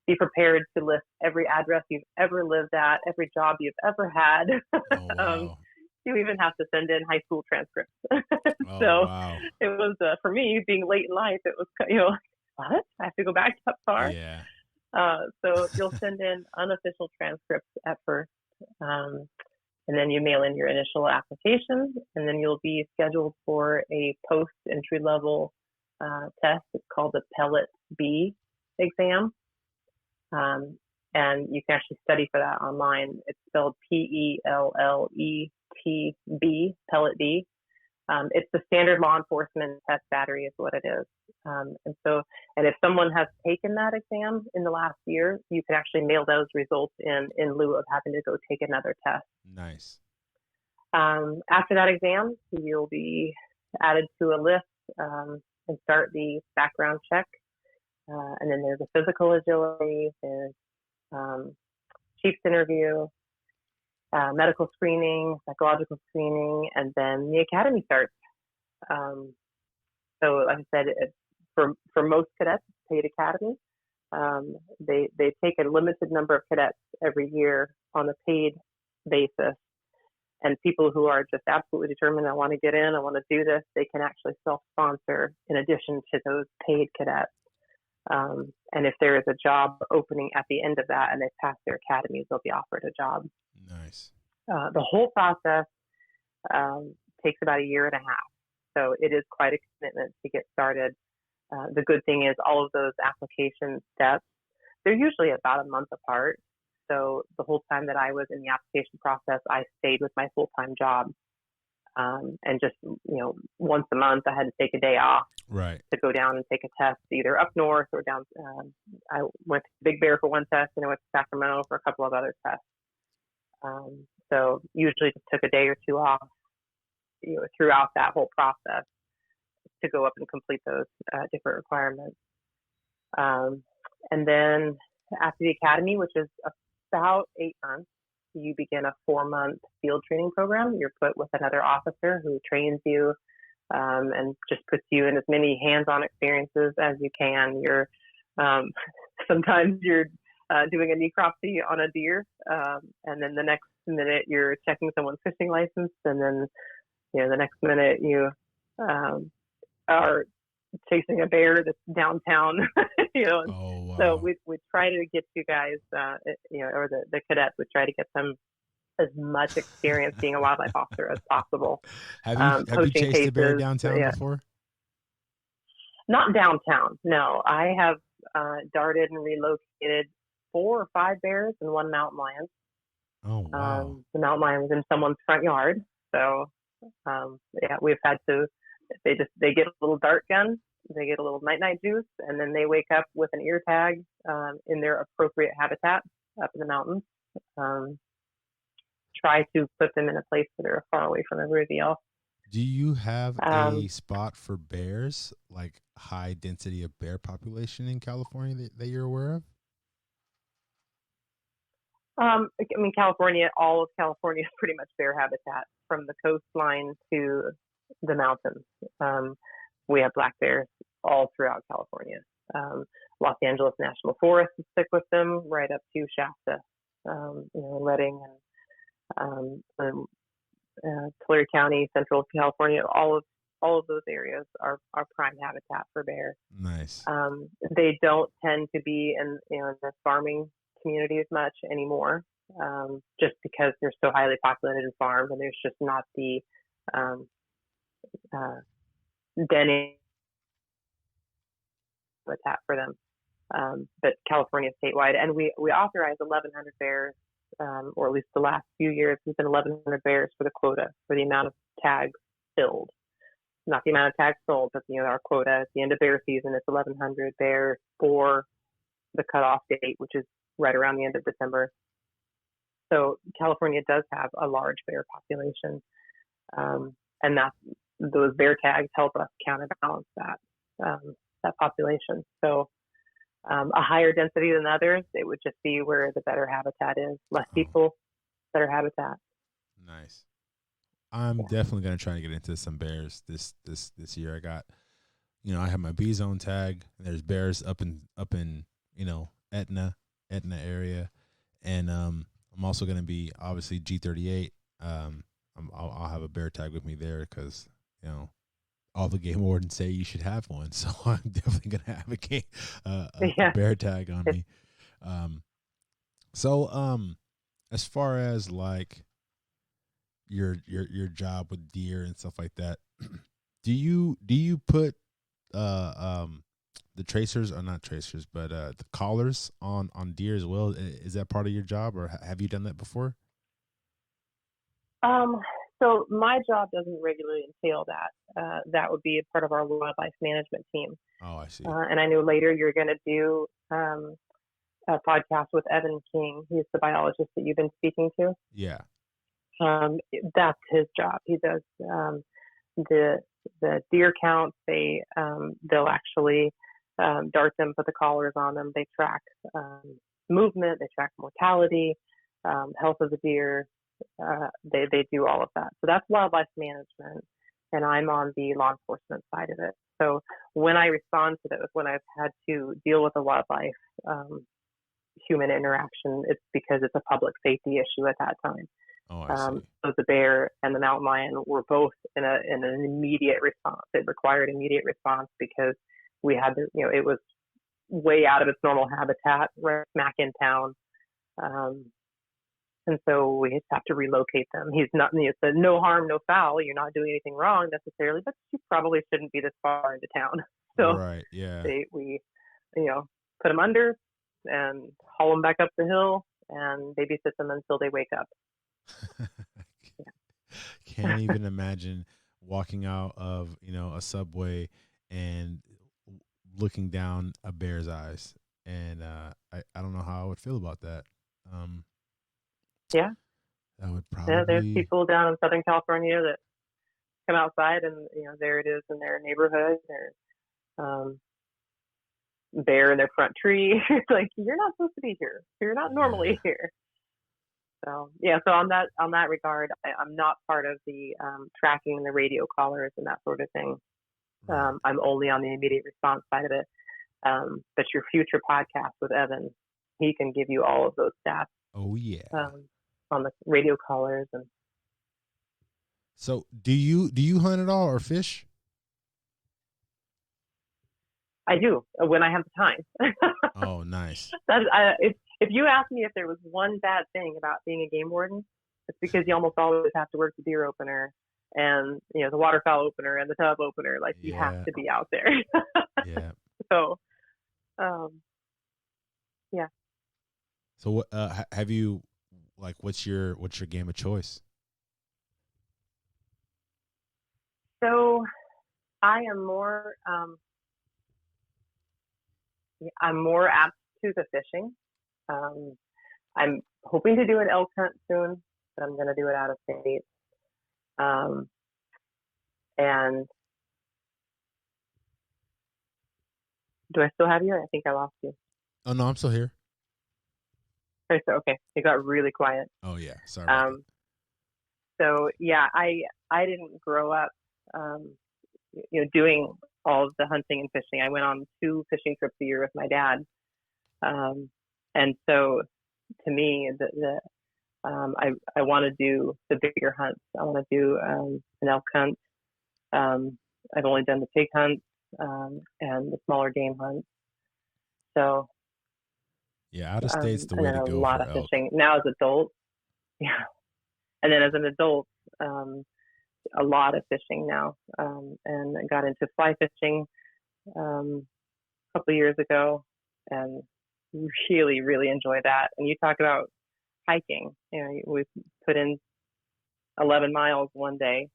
Be prepared to list every address you've ever lived at, every job you've ever had. Oh, wow. You even have to send in high school transcripts. Wow. It was, for me, being late in life, it was, what? I have to go back that far? Yeah. So you'll send in unofficial transcripts at first, and then you mail in your initial application, and then you'll be scheduled for a post-entry level test. It's called the Pellet B exam, and you can actually study for that online. It's spelled PELLETB, Pellet B. It's the standard law enforcement test battery is what it is. And if someone has taken that exam in the last year, you can actually mail those results in lieu of having to go take another test. Nice. After that exam, you'll be added to a list and start the background check. And then there's a physical agility, there's chief's interview, medical screening, psychological screening, and then the academy starts. So, like I said, for most cadets, it's paid academy. They take a limited number of cadets every year on a paid basis. And people who are just absolutely determined, I want to get in, I want to do this, they can actually self-sponsor in addition to those paid cadets. And if there is a job opening at the end of that and they pass their academies, they'll be offered a job. Nice. The whole process takes about a year and a half. So it is quite a commitment to get started. The good thing is all of those application steps, they're usually about a month apart. So the whole time that I was in the application process, I stayed with my full-time job. And just, once a month, I had to take a day off to go down and take a test, either up north or down. I went to Big Bear for one test, and I went to Sacramento for a couple of other tests. So usually just took a day or two off, throughout that whole process to go up and complete those different requirements. And then after the academy, which is about 8 months, you begin a 4-month field training program. You're put with another officer who trains you and just puts you in as many hands-on experiences as you can. You're sometimes you're doing a necropsy on a deer, and then the next minute you're checking someone's fishing license, and then the next minute you are chasing a bear that's downtown. Oh, wow. So we try to get you guys, or the cadets would try to get them as much experience being a wildlife officer as possible. Have you chased a bear downtown before? Not downtown, no. I have darted and relocated 4 or 5 bears and 1 mountain lion. Oh, wow. The mountain lion was in someone's front yard. So, we've had to, they get a little dart gun, they get a little night-night juice, and then they wake up with an ear tag in their appropriate habitat up in the mountains. Try to put them in a place where they're far away from the reveal. Do you have a spot for bears, like high density of bear population in California that you're aware of? California, all of California is pretty much bear habitat from the coastline to the mountains. We have black bears all throughout California. Los Angeles National Forest is thick with them, right up to Shasta, Redding and Tulare County, Central California. All of those areas are prime habitat for bear. Nice. They don't tend to be in the farming community as much anymore, just because they're so highly populated and farmed, and there's just not the denning habitat for them. But California statewide, and we authorize 1,100 bears, or at least the last few years, there's been 1,100 bears for the quota, for the amount of tags filled. Not the amount of tags sold, but our quota at the end of bear season is 1,100 bears for the cutoff date, which is right around the end of December. So California does have a large bear population, and those bear tags help us counterbalance that population. So a higher density than others, it would just be where the better habitat is. Less people, better habitat. Nice. I'm definitely gonna try to get into some bears this year. I got, I have my B zone tag, and there's bears up in Etna area, and I'm also gonna be obviously G38. I'll have a bear tag with me there because all the game wardens say you should have one, so I'm definitely gonna advocate a bear tag on me. So as far as like your job with deer and stuff like that, do you put the tracers, or not tracers, but the collars on deer as well? Is that part of your job, or have you done that before? So my job doesn't regularly entail that. That would be a part of our wildlife management team. Oh, I see. And I know later you're going to do a podcast with Evan King. He's the biologist that you've been speaking to. Yeah. That's his job. He does the deer counts. They'll actually dart them, put the collars on them. They track movement. They track mortality, health of the deer. they do all of that. So that's wildlife management, and I'm on the law enforcement side of it. So when I respond to those, when I've had to deal with a wildlife human interaction, it's because it's a public safety issue at that time. Oh, I see. So the bear and the mountain lion were both in an immediate response. It required immediate response because we had to, it was way out of its normal habitat, right smack in town. And so we have to relocate them. He's not, it's a no harm, no foul. You're not doing anything wrong necessarily, but you probably shouldn't be this far into town. So right, yeah. we put them under and haul them back up the hill and babysit them until they wake up. Can't even imagine walking out of a subway and looking down a bear's eyes, and I don't know how I would feel about that. Yeah, that would probably. Yeah, there's people down in Southern California that come outside and there it is in their neighborhood. There's bear in their front tree. It's like, you're not supposed to be here. You're not normally here. So yeah, so on that regard, I'm not part of the tracking and the radio callers and that sort of thing. I'm only on the immediate response side of it. But your future podcast with Evan, he can give you all of those stats. Oh yeah. On the radio callers. And so do you hunt at all or fish? I do when I have the time. Oh, nice. If you ask me if there was one bad thing about being a game warden, it's because you almost always have to work the deer opener and the waterfowl opener and the tub opener. Like you have to be out there. Yeah. So, yeah. So what have you what's your game of choice? So I am more I'm more apt to the fishing. I'm hoping to do an elk hunt soon, but I'm going to do it out of state. And do I still have you? I think I lost you. Oh no, I'm still here. Okay, it got really quiet. Oh yeah, sorry. So yeah, I didn't grow up, doing all of the hunting and fishing. I went on 2 fishing trips a year with my dad, and so to me, I want to do the bigger hunts. I want to do an elk hunt. I've only done the pig hunts and the smaller game hunts. So. Yeah, out of state's the way to go. A lot of fishing now as adults. Yeah, and then as an adult, a lot of fishing now, and I got into fly fishing a couple of years ago, and really, really enjoy that. And you talk about hiking. We put in 11 miles one day,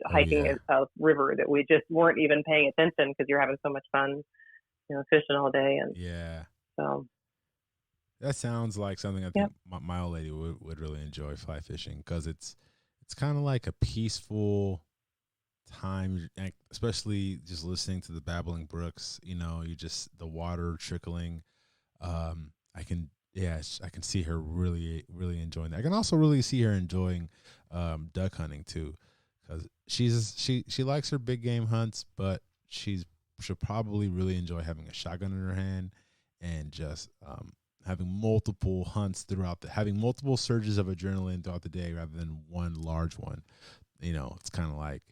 hiking a river that we just weren't even paying attention because you're having so much fun, fishing all day. And so that sounds like something I think my old lady would really enjoy, fly fishing, because it's kind of like a peaceful time, especially just listening to the babbling brooks. You just the water trickling. I can see her really, really enjoying that. I can also really see her enjoying duck hunting too, because she likes her big game hunts, but she'll probably really enjoy having a shotgun in her hand and just having multiple hunts having multiple surges of adrenaline throughout the day rather than one large one. It's kind of like,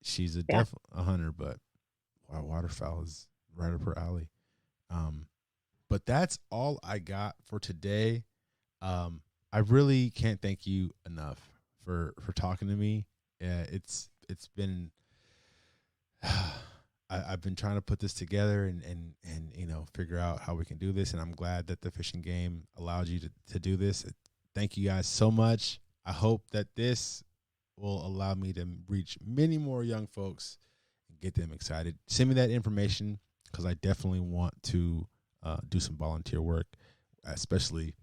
she's a hunter, but waterfowl is right up her alley. But that's all I got for today. I really can't thank you enough for talking to me. It's been I've been trying to put this together and figure out how we can do this, and I'm glad that the fishing game allowed you to do this. Thank you guys so much. I hope that this will allow me to reach many more young folks and get them excited. Send me that information, because I definitely want to do some volunteer work, especially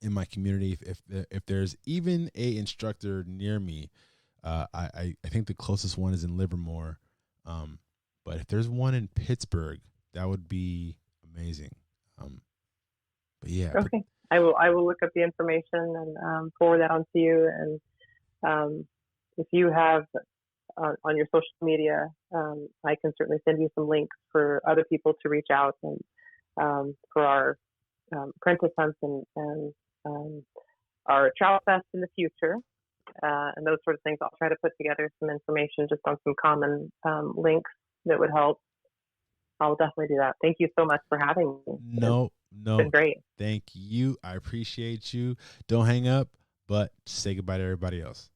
in my community. If there's even a instructor near me, I think the closest one is in Livermore. But if there's one in Pittsburgh, that would be amazing. But yeah, okay. I will look up the information and forward that on to you. And if you have on your social media, I can certainly send you some links for other people to reach out and for our apprentice hunts and our trout fest in the future. And those sort of things. I'll try to put together some information just on some common links that would help. I'll definitely do that. Thank you so much for having me. No, It's been great. Thank you. I appreciate you. Don't hang up, but say goodbye to everybody else.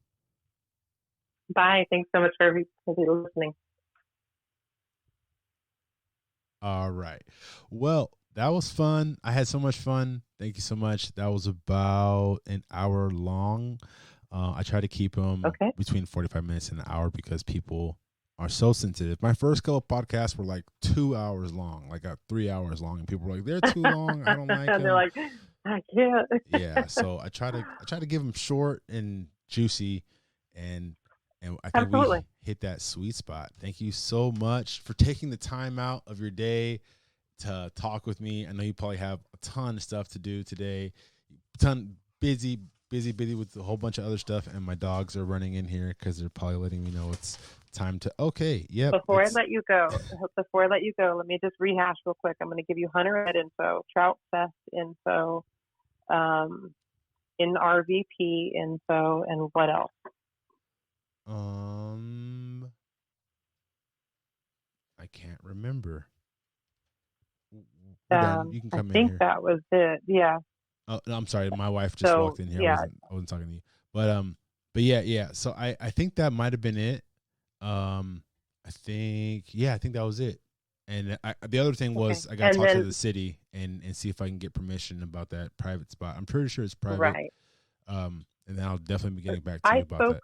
Bye. Thanks so much for everybody listening. All right. Well, that was fun. I had so much fun. Thank you so much. That was about an hour long. I try to keep them between 45 minutes and an hour because people are so sensitive. My first couple podcasts were like 2 hours long, like 3 hours long, and people were like, "They're too long. I don't like them." And they're like, "I can't." Yeah, so I try to give them short and juicy, and I think Absolutely. we hit that sweet spot. Thank you so much for taking the time out of your day to talk with me. I know you probably have a ton of stuff to do today, busy with a whole bunch of other stuff, and my dogs are running in here because they're probably letting me know it's time to Before I let you go, let me just rehash real quick. I'm going to give you Hunter Ed info, Trout Fest info, in RVP info, and what else? I can't remember. You can come in here. I think that was it. Yeah. Oh, no, I'm sorry. My wife just walked in here. Yeah. I wasn't talking to you. But yeah. So I think that might have been it. I think that was it. And the other thing was I got to talk to the city and see if I can get permission about that private spot. I'm pretty sure it's private. Right. And then I'll definitely be getting back to you about that.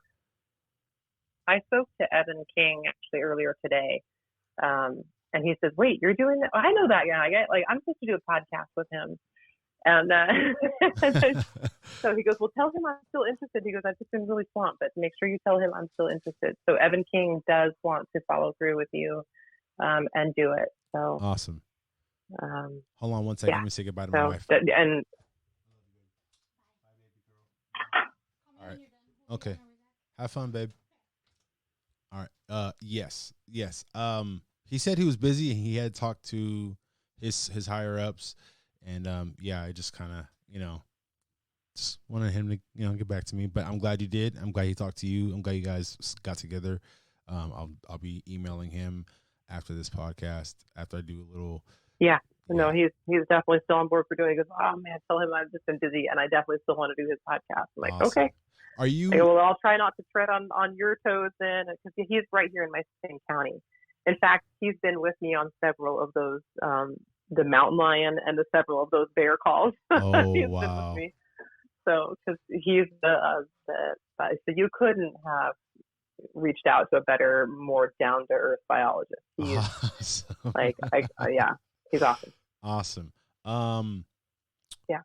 I spoke to Evan King actually earlier today. And he says, "Wait, you're doing that? I know that guy. I'm supposed to do a podcast with him." And so he goes, "Well, tell him I'm still interested." He goes, "I've just been really swamped, but make sure you tell him I'm still interested." So Evan King does want to follow through with you and do it. So awesome. Hold on one second. Yeah. Let me say goodbye to my wife. And all right. Okay. Have fun, babe. All right. Yes. He said he was busy and he had talked to his higher ups, and I just kind of just wanted him to get back to me. But I'm glad you did. I'm glad he talked to you. I'm glad you guys got together. I'll be emailing him after this podcast after I do a little. Yeah. No, he's definitely still on board for doing it. He goes, "Oh man, tell him I've just been busy and I definitely still want to do his podcast." I'm like, awesome. Okay. Are you? Well, I'll try not to tread on your toes then, because he's right here in my same county. In fact, he's been with me on several of those, the mountain lion and several of those bear calls. Oh, he's wow. been with me. So, because he's so you couldn't have reached out to a better, more down to earth biologist. He's awesome. He's awesome. Awesome. Yeah.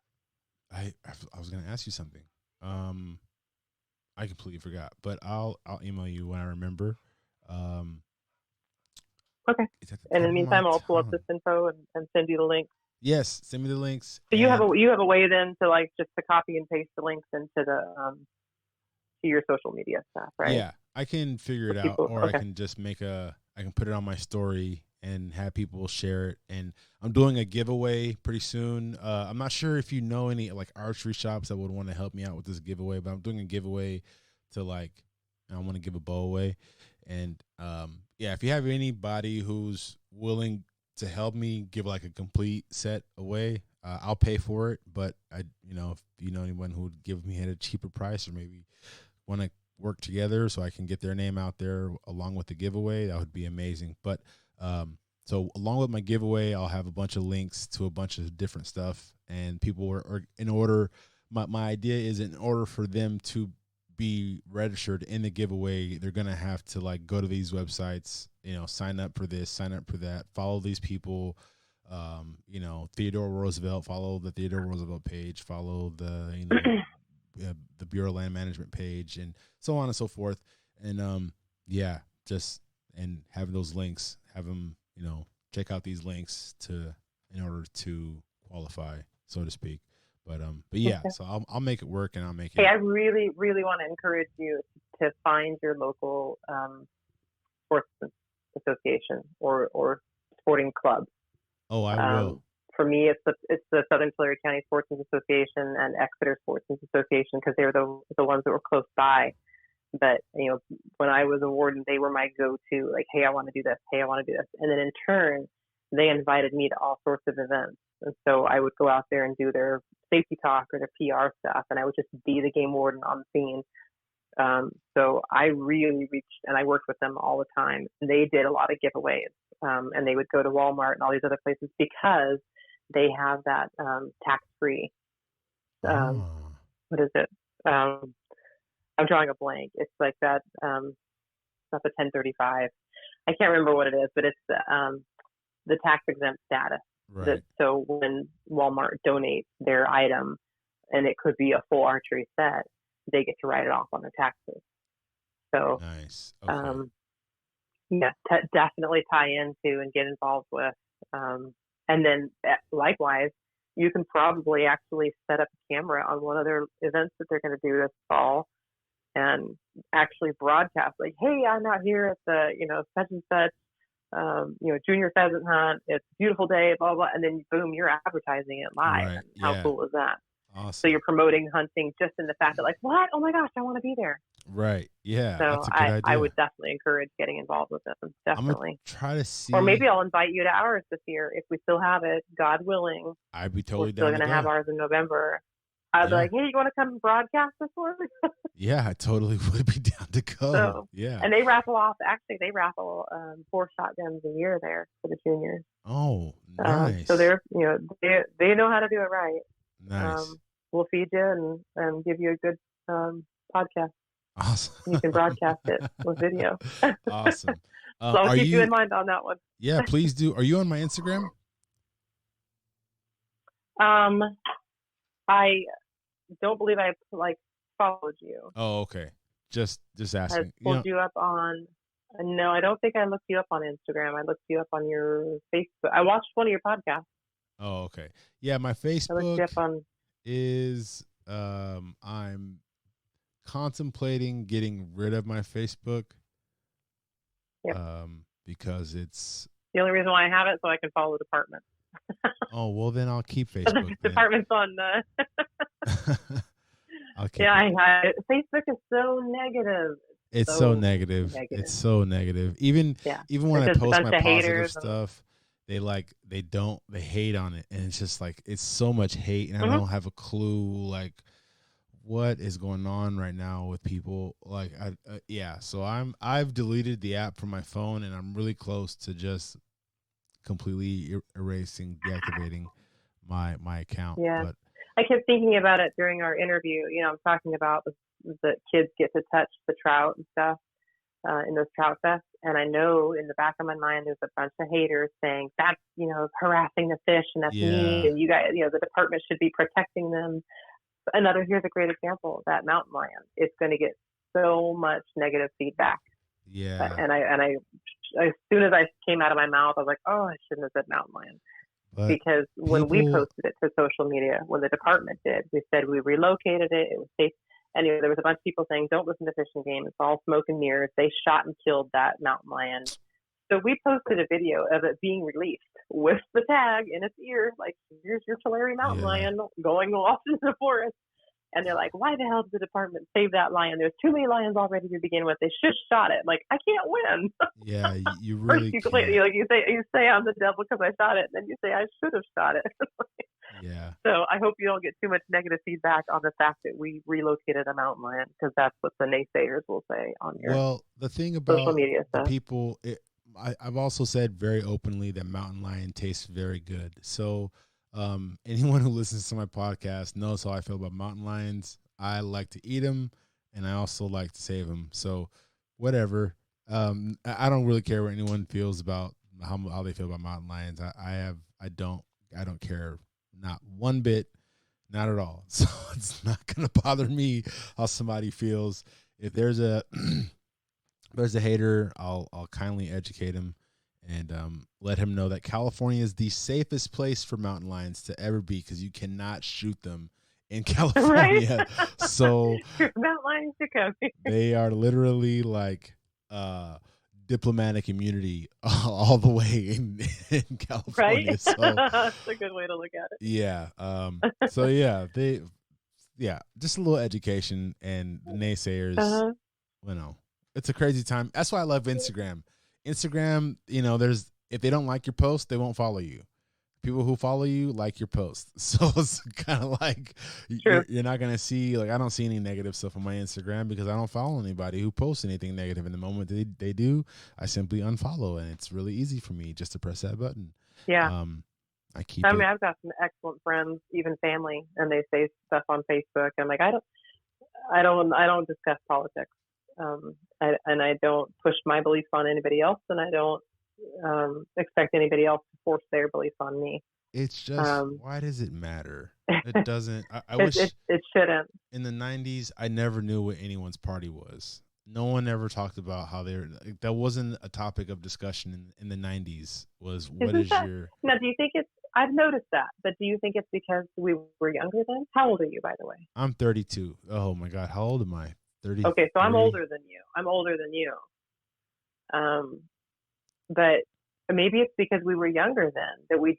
I was gonna ask you something. I completely forgot, but I'll email you when I remember. Okay. And in the meantime, I'll pull up this info and send you the links. Yes, send me the links. So you have a way then to just to copy and paste the links into the to your social media stuff, right? Yeah, I can figure it out, or I can just I can put it on my story and have people share it. And I'm doing a giveaway pretty soon. I'm not sure if you know any archery shops that would want to help me out with this giveaway, but I'm doing a giveaway to I want to give a bow away. And if you have anybody who's willing to help me give a complete set away, I'll pay for it. But if you know anyone who would give me at a cheaper price, or maybe want to work together so I can get their name out there along with the giveaway, that would be amazing. But so along with my giveaway, I'll have a bunch of links to a bunch of different stuff, and people are in order. My idea is, in order for them to be registered in the giveaway, they're gonna have to go to these websites, sign up for this, sign up for that, follow these people, Theodore Roosevelt, follow the Theodore Roosevelt page, follow the the Bureau of Land Management page, and so on and so forth. And and having those links, have them check out these links in order to qualify, so to speak. But yeah, Okay. so I'll make it work, and I'll make Hey, it. I really, really want to encourage you to find your local sports association or sporting club. Oh, I will. For me, it's the Southern Tulare County Sportsmen's Association and Exeter Sportsmen's Association because they're the ones that were close by. But when I was a warden, they were my go-to. Like, hey, I want to do this. Hey, I want to do this. And then in turn, they invited me to all sorts of events. And so I would go out there and do their safety talk or their PR stuff, and I would just be the game warden on the scene. So I really reached, and I worked with them all the time. They did a lot of giveaways, and they would go to Walmart and all these other places because they have that tax-free. What is it? I'm drawing a blank. It's like that. It's not the 1035. I can't remember what it is, but it's the tax exempt status. Right. So when Walmart donates their item, and it could be a full archery set, they get to write it off on their taxes. So nice. Okay. Yeah, definitely tie into and get involved with. And then likewise, you can probably actually set up a camera on one of their events that they're going to do this fall and actually broadcast like, hey, I'm out here at the, such and such, junior pheasant hunt. It's a beautiful day, blah, blah. And then boom, you're advertising it live. Right. How cool is that? Awesome. So you're promoting hunting just in the fact that like, what? Oh my gosh, I want to be there. Right. Yeah. So that's a good idea. I would definitely encourage getting involved with them. Definitely. I'm gonna try to see. Or maybe I'll invite you to ours this year if we still have it, God willing. I'd be totally We're still down. Going to have ours in November. I'd be like, hey, you want to come and broadcast this one? Yeah, I totally would be down to go. So, yeah. And they raffle 4 shotguns a year there for the juniors. Oh, nice. So they're, they know how to do it right. Nice. We'll feed you and give you a good podcast. Awesome. You can broadcast it with video. Awesome. So I'll keep you in mind on that one. Yeah, please do. Are you on my Instagram? I don't believe I followed you. Oh, okay. Just asking. I pulled you up on. No, I don't think I looked you up on Instagram. I looked you up on your Facebook. I watched one of your podcasts. Oh, okay. Yeah, my Facebook I looked you up on. Is I'm contemplating getting rid of my Facebook. Yep. Because it's the only reason why I have it so I can follow the department. Oh, well then I'll keep Facebook. The department's on Facebook is so negative. It's so negative. It's so negative. Even when I post my positive stuff, they hate on it, and it's just like it's so much hate, and I don't have a clue like what is going on right now with people. Like so I've deleted the app from my phone, and I'm really close to just completely deactivating my account. Yeah. But I kept thinking about it during our interview. I'm talking about the kids get to touch the trout and stuff in those trout fests. And I know in the back of my mind, there's a bunch of haters saying that's, harassing the fish and that's mean. And you guys, the department should be protecting them. Here's a great example, that mountain lion. It's going to get so much negative feedback. Yeah. And I, as soon as I came out of my mouth, I was like, oh, I shouldn't have said mountain lion. But because when we posted it to social media, when the department did, we said we relocated it. It was safe. Anyway, there was a bunch of people saying, don't listen to Fish and Game. It's all smoke and mirrors. They shot and killed that mountain lion. So we posted a video of it being released with the tag in its ear, like, here's your Tulare mountain lion going off into the forest. And they're like, why the hell did the department save that lion? There's too many lions already to begin with. They should have shot it. Like, I can't win. Yeah, you really First you say I'm the devil because I shot it, and then you say I should have shot it. Yeah. So I hope you don't get too much negative feedback on the fact that we relocated a mountain lion, because that's what the naysayers will say on your the thing about social media stuff. People, I've also said very openly that mountain lion tastes very good. So anyone who listens to my podcast knows how I feel about mountain lions. I like to eat them, and I also like to save them. So whatever. I don't really care what anyone feels about how they feel about mountain lions. I don't care, not one bit, not at all. So it's not gonna bother me how somebody feels. If there's a hater, I'll kindly educate him and let him know that California is the safest place for mountain lions to ever be because you cannot shoot them in California. Right? So Mountain lions are coming. they are literally like diplomatic immunity all the way in California. Right? So That's a good way to look at it. yeah. So yeah, just a little education, and the naysayers, you know, it's a crazy time. That's why I love Instagram. Instagram, you know, if they don't like your post, they won't follow you. People who follow you like your post. So it's kind of like you're not going to see, like, I don't see any negative stuff on my Instagram because I don't follow anybody who posts anything negative. In the moment they do, I simply unfollow, and it's really easy for me just to press that button. Yeah. I've got some excellent friends, even family, and they say stuff on Facebook. I'm like, I don't discuss politics. I don't push my beliefs on anybody else, and I don't expect anybody else to force their beliefs on me. It's just, why does it matter? It doesn't. I wish it shouldn't. In the 90s, I never knew what anyone's party was. No one ever talked about how that wasn't a topic of discussion in the 90s. Was what is your... Now, do you think I've noticed that, but do you think it's because we were younger then? How old are you, by the way? I'm 32. Oh my God, how old am I? 30. Okay, so I'm older than you. But maybe it's because we were younger then that we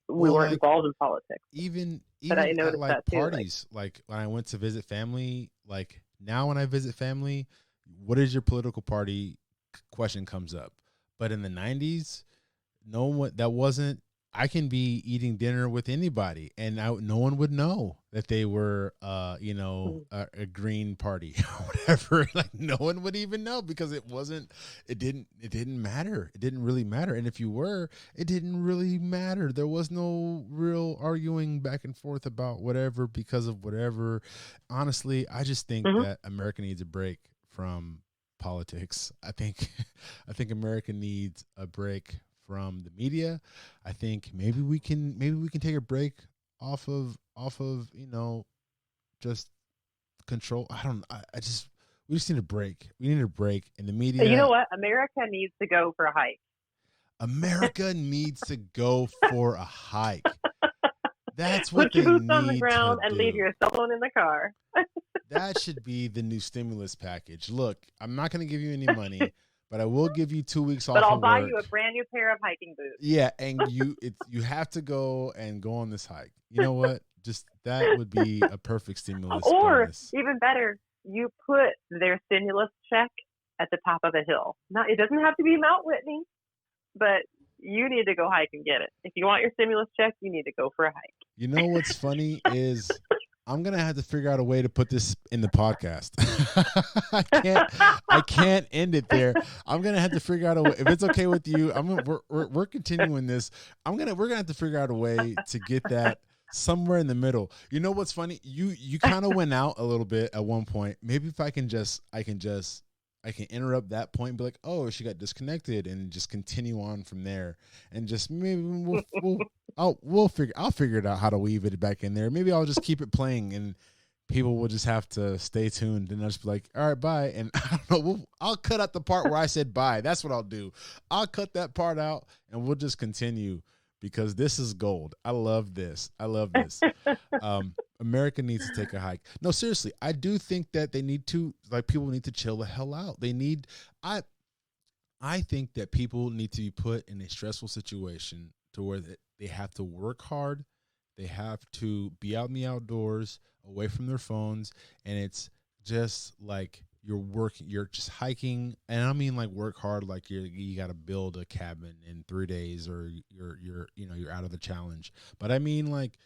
weren't involved in politics. Even I noticed at like that too, parties, like when I went to visit family, like now when I visit family, what is your political party question comes up. But in the 90s, no one, that wasn't, I can be eating dinner with anybody and no one would know that they were, a green party or whatever. Like no one would even know because it didn't matter. It didn't really matter. And if you were, it didn't really matter. There was no real arguing back and forth about whatever because of whatever. Honestly, I just think that America needs a break from politics. I think America needs a break from the media. I think maybe we can take a break off of just control. We just need a break. We need a break in the media. You know what? America needs to go for a hike. America needs to go for a hike. That's what Put your boots on the need ground to and do. leave your cell phone in the car. That should be the new stimulus package. Look, I'm not going to give you any money, but I will give you 2 weeks off. But I'll of buy work. you a brand new pair of hiking boots. Yeah, and you have to go on this hike. You know what? Just that would be a perfect stimulus. Or bonus. even better, you put their stimulus check at the top of a hill. Now, it doesn't have to be Mount Whitney, but you need to go hike and get it. If you want your stimulus check, you need to go for a hike. You know what's funny is I'm gonna have to figure out a way to put this in the podcast. I can't end it there. I'm gonna have to figure out a way. If it's okay with you, we're continuing this. We're gonna have to figure out a way to get that somewhere in the middle. You know what's funny? You kind of went out a little bit at one point. Maybe if I can interrupt that point and be like, oh, she got disconnected, and just continue on from there, and just maybe I'll figure it out how to weave it back in there. Maybe I'll just keep it playing, and people will just have to stay tuned, and I'll just be like, all right, bye. And I don't know, I'll cut out the part where I said bye. That's what I'll do. I'll cut that part out, and we'll just continue because this is gold. I love this. America needs to take a hike. No, seriously, I do think that people need to chill the hell out. I think that people need to be put in a stressful situation to where they have to work hard. They have to be out in the outdoors, away from their phones. And it's just like you're just hiking. And I mean like work hard, like you got to build a cabin in 3 days, or you're out of the challenge. But I mean like,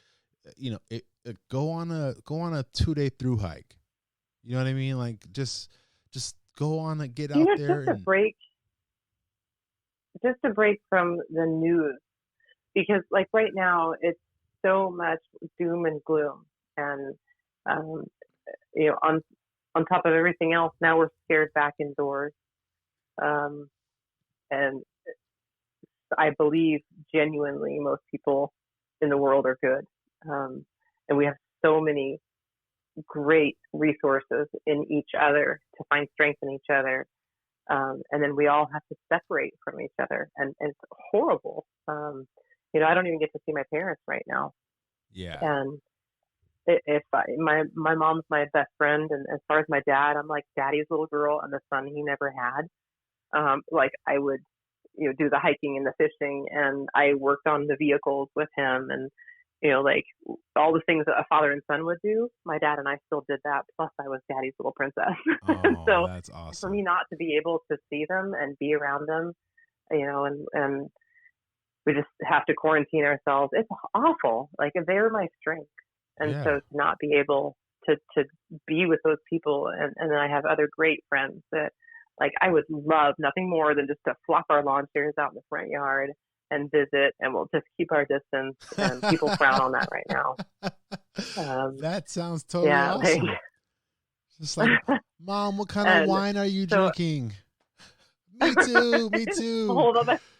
go on a 2-day through hike. You know what I mean? Like just go on and get out there. Just a break from the news, because like right now it's so much doom and gloom, and on top of everything else, now we're scared back indoors, and I believe genuinely most people in the world are good. And we have so many great resources in each other to find strength in each other. And then we all have to separate from each other, and it's horrible. I don't even get to see my parents right now. Yeah. And my mom's my best friend, and as far as my dad, I'm like daddy's little girl and the son he never had. Like I would, do the hiking and the fishing, and I worked on the vehicles with him, and like all the things that a father and son would do. My dad and I still did that. Plus, I was daddy's little princess. Oh, so that's awesome. for me not to be able to see them and be around them, and we just have to quarantine ourselves. It's awful. Like they're my strength. And so to not be able to be with those people, and then I have other great friends that, like, I would love nothing more than just to flop our lawn chairs out in the front yard and visit, and we'll just keep our distance. And people frown on that right now. That sounds totally awesome. Just like, Mom, what kind of wine are you drinking? Me too. Me too.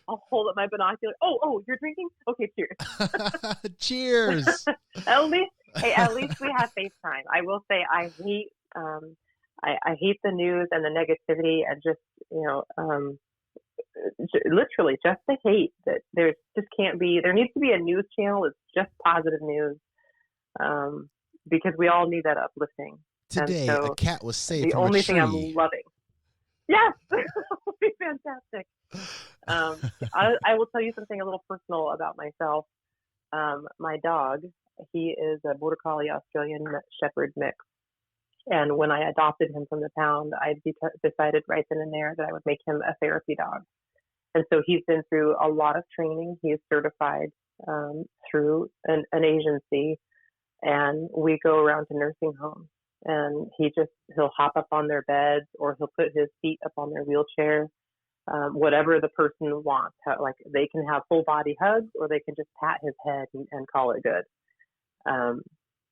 I'll hold up my binocular. Oh, you're drinking? Okay, cheers. Cheers. At least we have FaceTime. I will say I hate I hate the news and the negativity, and just literally just the hate that there needs to be a news channel that's just positive news, because we all need that uplifting. Today, a cat was saved the from only a tree. thing I'm loving. Yes, it will be fantastic. I will tell you something a little personal about myself. My dog, he is a Border Collie Australian Shepherd mix. And when I adopted him from the pound, I decided right then and there that I would make him a therapy dog. And so he's been through a lot of training. He is certified through an agency, and we go around to nursing homes. And he'll hop up on their beds, or he'll put his feet up on their wheelchair, whatever the person wants. Like they can have full body hugs, or they can just pat his head and call it good.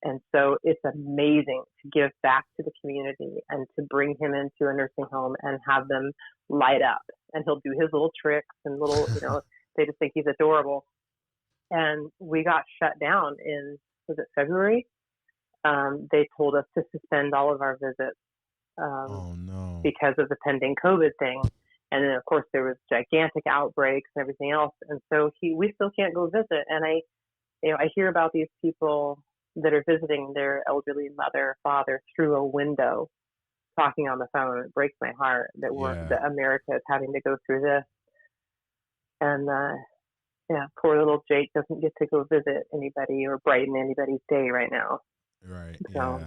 And so it's amazing to give back to the community and to bring him into a nursing home and have them light up. And he'll do his little tricks and little, they just think he's adorable. And we got shut down was it February? They told us to suspend all of our visits because of the pending COVID thing. And then, of course, there was gigantic outbreaks and everything else. And so we still can't go visit. And I hear about these people that are visiting their elderly mother, father through a window, talking on the phone. It breaks my heart that that America is having to go through this. And poor little Jake doesn't get to go visit anybody or brighten anybody's day right now. Right. So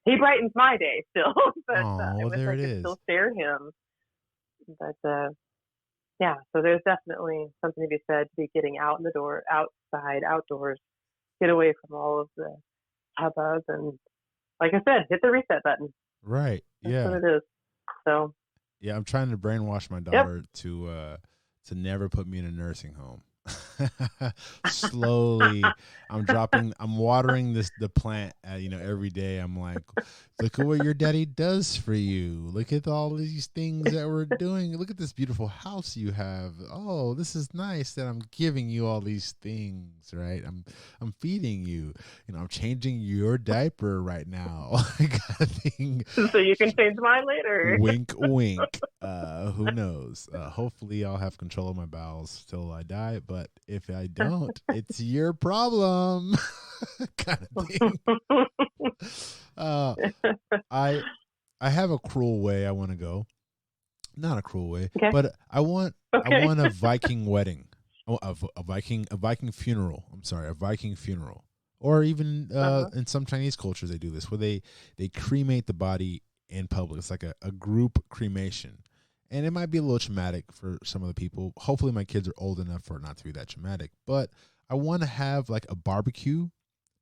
he brightens my day still, but I wish there I it could is. still share him. But so there's definitely something to be said to be getting out in the door, outside, outdoors, get away from all of the hubbub, and like I said, hit the reset button. Right. That's what it is. So yeah, I'm trying to brainwash my daughter to never put me in a nursing home. Slowly, I'm watering the plant every day. I'm like, look at what your daddy does for you. Look at all these things that we're doing. Look at this beautiful house you have. Oh, this is nice that I'm giving you all these things, right? I'm feeding you. I'm changing your diaper right now. So you can change mine later. Wink, wink. Who knows? Hopefully I'll have control of my bowels till I die, but if I don't, it's your problem. Kind of thing. I have a cruel way I want to go. Not a cruel way, but I want a Viking wedding. A Viking funeral. I'm sorry, a Viking funeral. Or even in some Chinese cultures they do this, where they cremate the body in public. It's like a group cremation. And it might be a little traumatic for some of the people. Hopefully my kids are old enough for it not to be that traumatic. But I want to have like a barbecue.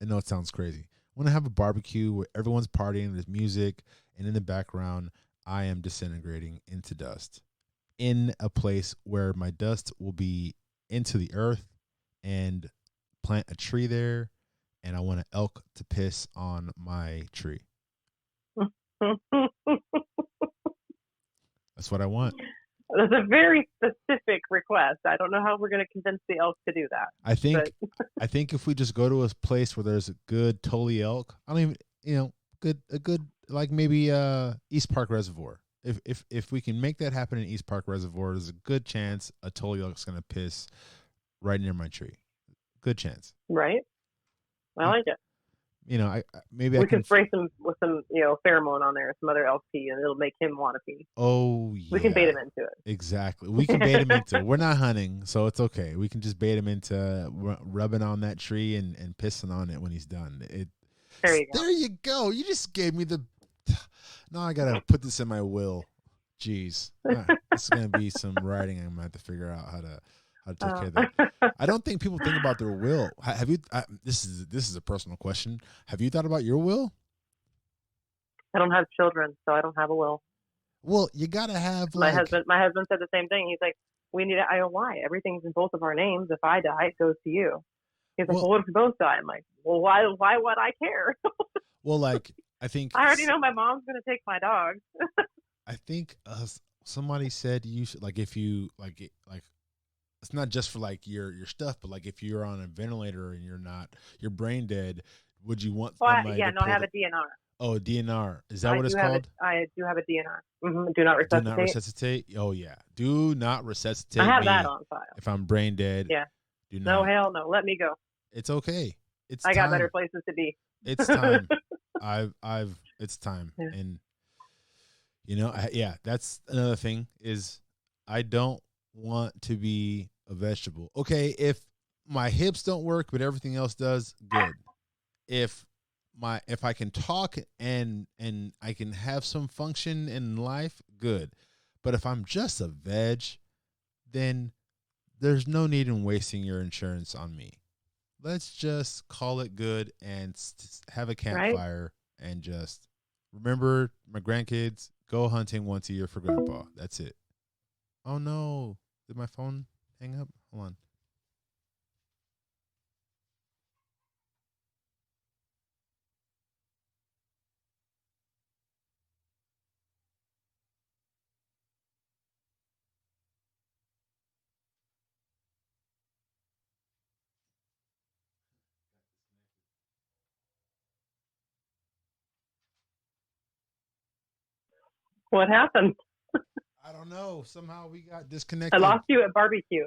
I know it sounds crazy. I want to have a barbecue where everyone's partying, there's music, and in the background, I am disintegrating into dust in a place where my dust will be into the earth, and plant a tree there, and I want an elk to piss on my tree. That's what I want. That's a very specific request. I don't know how we're going to convince the elk to do that. I think if we just go to a place where there's a good Tully elk, I don't even, a good like maybe East Park Reservoir. if we can make that happen in East Park Reservoir, there's a good chance a Toluoc's going to piss right near my tree. Good chance. Right. I like it. Maybe we I can spray some with some pheromone on there, some other LP, and it'll make him want to pee. Oh yeah. We can bait him into it. Exactly. We can bait him into it. We're not hunting, so it's okay. We can just bait him into rubbing on that tree and pissing on it when he's done. There you go. You just gave me the. Now I gotta put this in my will. Jeez, this is gonna be some writing. I'm gonna have to figure out how to take care of that. I don't think people think about their will. Have you? This is a personal question. Have you thought about your will? I don't have children, so I don't have a will. Well, you gotta have. My husband said the same thing. He's like, we need. I go, why? Everything's in both of our names. If I die, it goes to you. He's like, well, what if we both die? I'm like, well, why would I care? Well, like, I think I already know my mom's gonna take my dog. I think somebody said you should, like, if you like it's not just for like your stuff, but like if you're on a ventilator and you're brain dead, would you want? I have a DNR. Oh, a DNR. Is that what it's called? I do have a DNR. Mm-hmm. Do not resuscitate. Do not resuscitate. Oh yeah. Do not resuscitate. I have that on file. If I'm brain dead. Yeah. Do not. No, hell no. Let me go. It's okay. I got better places to be. It's time. It's time. Yeah. And that's another thing is I don't want to be a vegetable. Okay, if my hips don't work but everything else does, good. If I can talk and I can have some function in life, good. But if I'm just a veg, then there's no need in wasting your insurance on me. Let's just call it good and have a campfire and just remember my grandkids, go hunting once a year for grandpa. That's it. Oh no. Did my phone hang up? Hold on. What happened? I don't know. Somehow we got disconnected. I lost you at barbecue.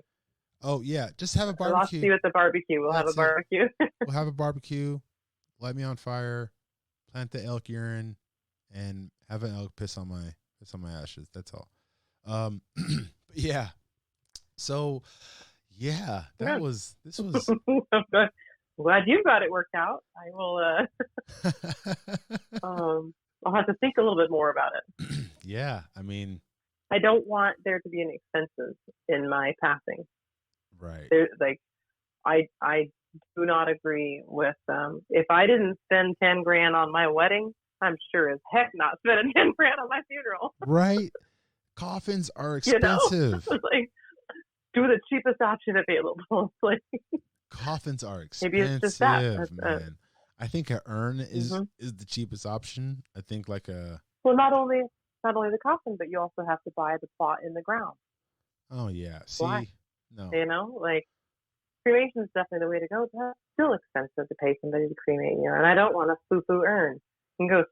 Oh, yeah. Just have a barbecue. I lost you at the barbecue. We'll have a barbecue. We'll have a barbecue. Light me on fire. Plant the elk urine, and have an elk piss on my ashes. That's all. Yeah. So, yeah, this was. I'm glad you got it worked out. I will. I'll have to think a little bit more about it. Yeah, I mean, I don't want there to be any expenses in my passing. Right. I do not agree with if I didn't spend $10,000 on my wedding, I'm sure as heck not spending $10,000 on my funeral. Right. Coffins are expensive. Like, do the cheapest option available. Like, coffins are expensive. Maybe it's just that. Man. I think an urn is the cheapest option. I think like a. Well, not only the coffin, but you also have to buy the plot in the ground. Oh yeah. See, why? No. Like, cremation is definitely the way to go. But it's still expensive to pay somebody to cremate you, and I don't want a foo-foo urn. You can go,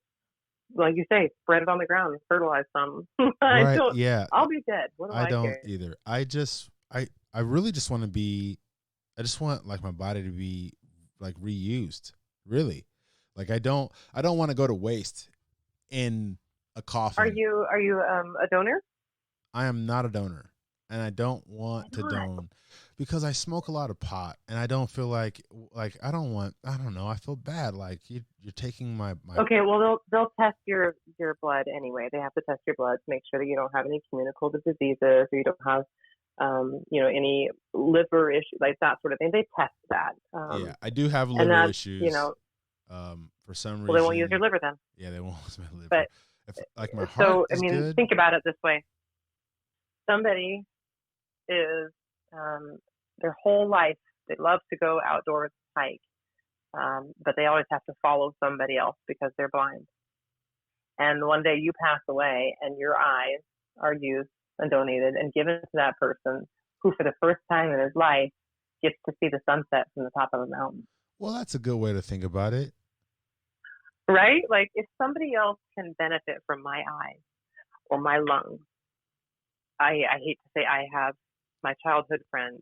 like you say, spread it on the ground and fertilize some. Right. Yeah. I'll be dead. What do I don't care? either. I really just want to be. I just want like my body to be like reused. Really, like I don't want to go to waste in a coffin. Are you a donor? I am not a donor, and I don't want to don because I smoke a lot of pot, and I don't feel like I don't know. I feel bad. Like you're taking my. Okay, well they'll test your blood anyway. They have to test your blood to make sure that you don't have any communicable diseases or you don't have any liver issue, like that sort of thing. They test that. Yeah, I do have liver issues. For some reason. Well, they won't use your liver then. Yeah, they won't use my liver. But if, like my heart is good. Think about it this way. Somebody is their whole life they love to go outdoors hike, but they always have to follow somebody else because they're blind. And one day you pass away, and your eyes are used and donated and given to that person who for the first time in his life gets to see the sunset from the top of a mountain. Well, that's a good way to think about it. Right? Like if somebody else can benefit from my eyes, or my lungs. I hate to say I have my childhood friend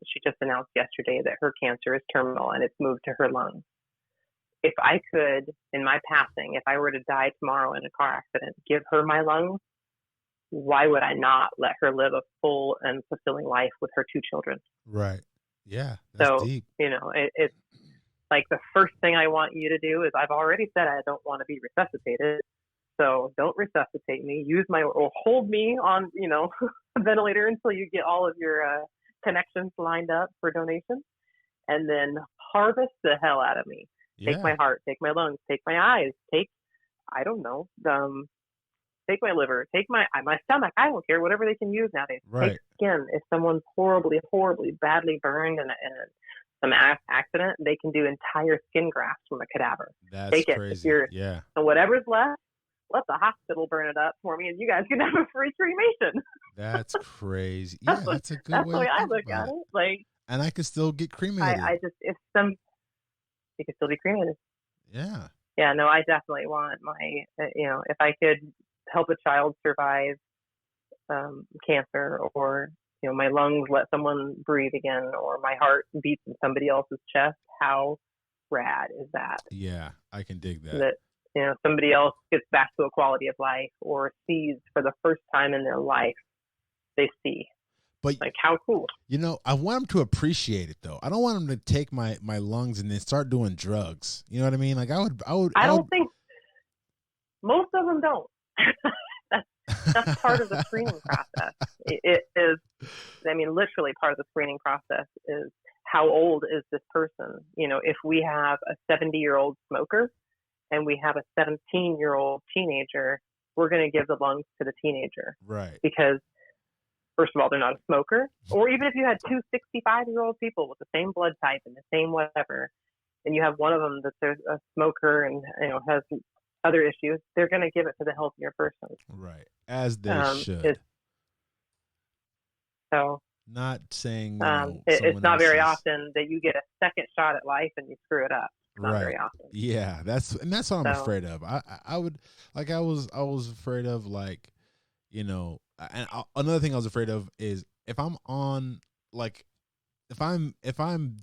she just announced yesterday that her cancer is terminal and it's moved to her lungs. If I could, in my passing, if I were to die tomorrow in a car accident, give her my lungs, why would I not let her live a full and fulfilling life with her 2 children? Right. Yeah. That's deep. It's like the first thing I want you to do is, I've already said I don't want to be resuscitated. So don't resuscitate me. Or hold me on, a ventilator until you get all of your connections lined up for donation, and then harvest the hell out of me. Yeah. Take my heart, take my lungs, take my eyes, take my liver, take my stomach. I don't care, whatever they can use nowadays. Right. Take skin. If someone's horribly, horribly, badly burned in some accident, they can do entire skin grafts from a cadaver. That's take crazy. And whatever's left, let the hospital burn it up for me, and you guys can have a free cremation. That's crazy. Yeah, that's a good that's way. the way I to look at it. Like, and I could still get cremated. You could still be cremated. Yeah. Yeah. No, I definitely want my. If I could help a child survive cancer, or my lungs let someone breathe again, or my heart beats in somebody else's chest, how rad is that? Yeah, I can dig that. Somebody else gets back to a quality of life, or sees for the first time in their life, they see. But like, how cool. I want them to appreciate it, though. I don't want them to take my lungs and then start doing drugs. You know what I mean? Like, I don't think most of them don't. That's part of the screening process. It is, literally part of the screening process is, how old is this person? If we have a 70-year-old smoker and we have a 17-year-old teenager, we're going to give the lungs to the teenager. Right. Because, first of all, they're not a smoker. Or even if you had 2 65-year-old people with the same blood type and the same whatever, and you have one of them that's a smoker and has other issues, they're going to give it to the healthier person. Right. As they should. So, not saying it's not very often that you get a second shot at life and you screw it up. Not very often. Yeah, that's what I'm afraid of. I was afraid of, another thing I was afraid of is if I'm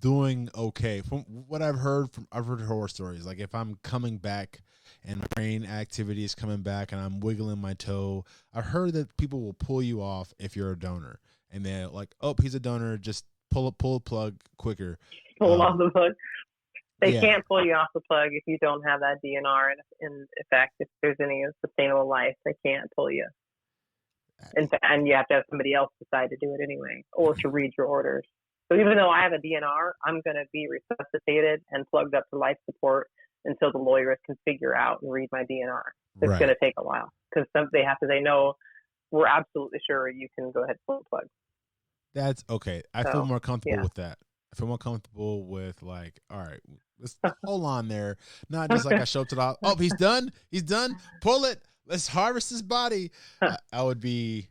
doing okay, from what I've heard horror stories, like if I'm coming back and my brain activity is coming back and I'm wiggling my toe, I've heard that people will pull you off if you're a donor, and they're like, oh, he's a donor, just pull a plug quicker. Pull off the plug. They can't pull you off the plug if you don't have that DNR in effect. If there's any sustainable life, they can't pull you. And you have to have somebody else decide to do it anyway, or to read your orders. So even though I have a DNR, I'm going to be resuscitated and plugged up to life support until the lawyers can figure out and read my DNR. It's going to take a while, because they have to say, no, we're absolutely sure you can go ahead and pull the plug. That's okay. I feel more comfortable with that. I feel more comfortable with, like, all right, let's hold on there. Not just like I show up to the, oh, he's done. Pull it. Let's harvest his body. I would be,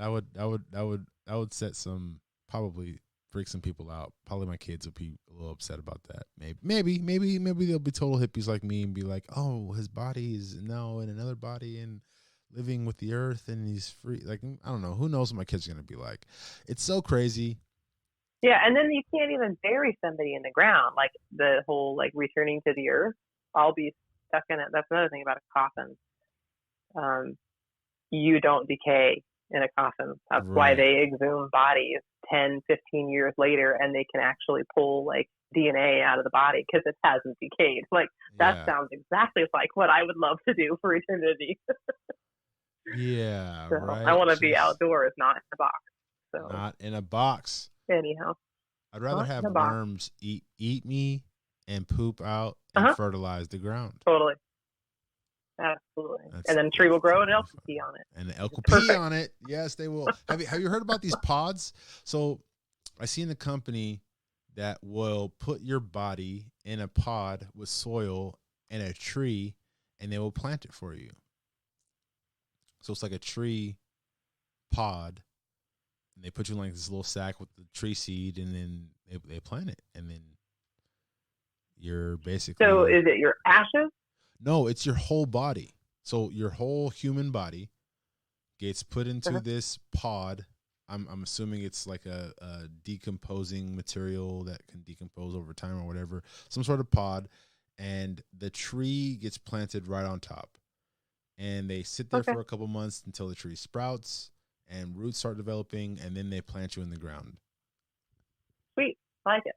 I would set some, probably freak some people out. Probably my kids would be a little upset about that. Maybe they'll be total hippies like me and be like, oh, his body is now in another body and living with the earth and he's free. Like, I don't know. Who knows what my kids are going to be like. It's so crazy. Yeah, and then you can't even bury somebody in the ground. Like, the whole, like, returning to the earth, I'll be stuck in it. That's another thing about a coffin. You don't decay in a coffin. That's why they exhume bodies 10, 15 years later, and they can actually pull, like, DNA out of the body because it hasn't decayed. Like, that sounds exactly like what I would love to do for eternity. Yeah, so right. I want to be outdoors, not in a box. So not in a box. Anyhow, I'd rather have worms eat me and poop out and fertilize the ground. Totally. Absolutely. And then a tree will grow and elk will pee on it. And the elk will pee on it. Yes, they will. Have you heard about these pods? So I seen a company that will put your body in a pod with soil and a tree, and they will plant it for you. So it's like a tree pod, and they put you in like this little sack with the tree seed, and then they plant it, and then you're basically. So is it your ashes? No, it's your whole body. So your whole human body, gets put into Uh-huh. this pod. I'm assuming it's like a decomposing material that can decompose over time or whatever, some sort of pod, and the tree gets planted right on top. And they sit there Okay. for a couple months until the tree sprouts and roots start developing, and then they plant you in the ground. Sweet. I like it.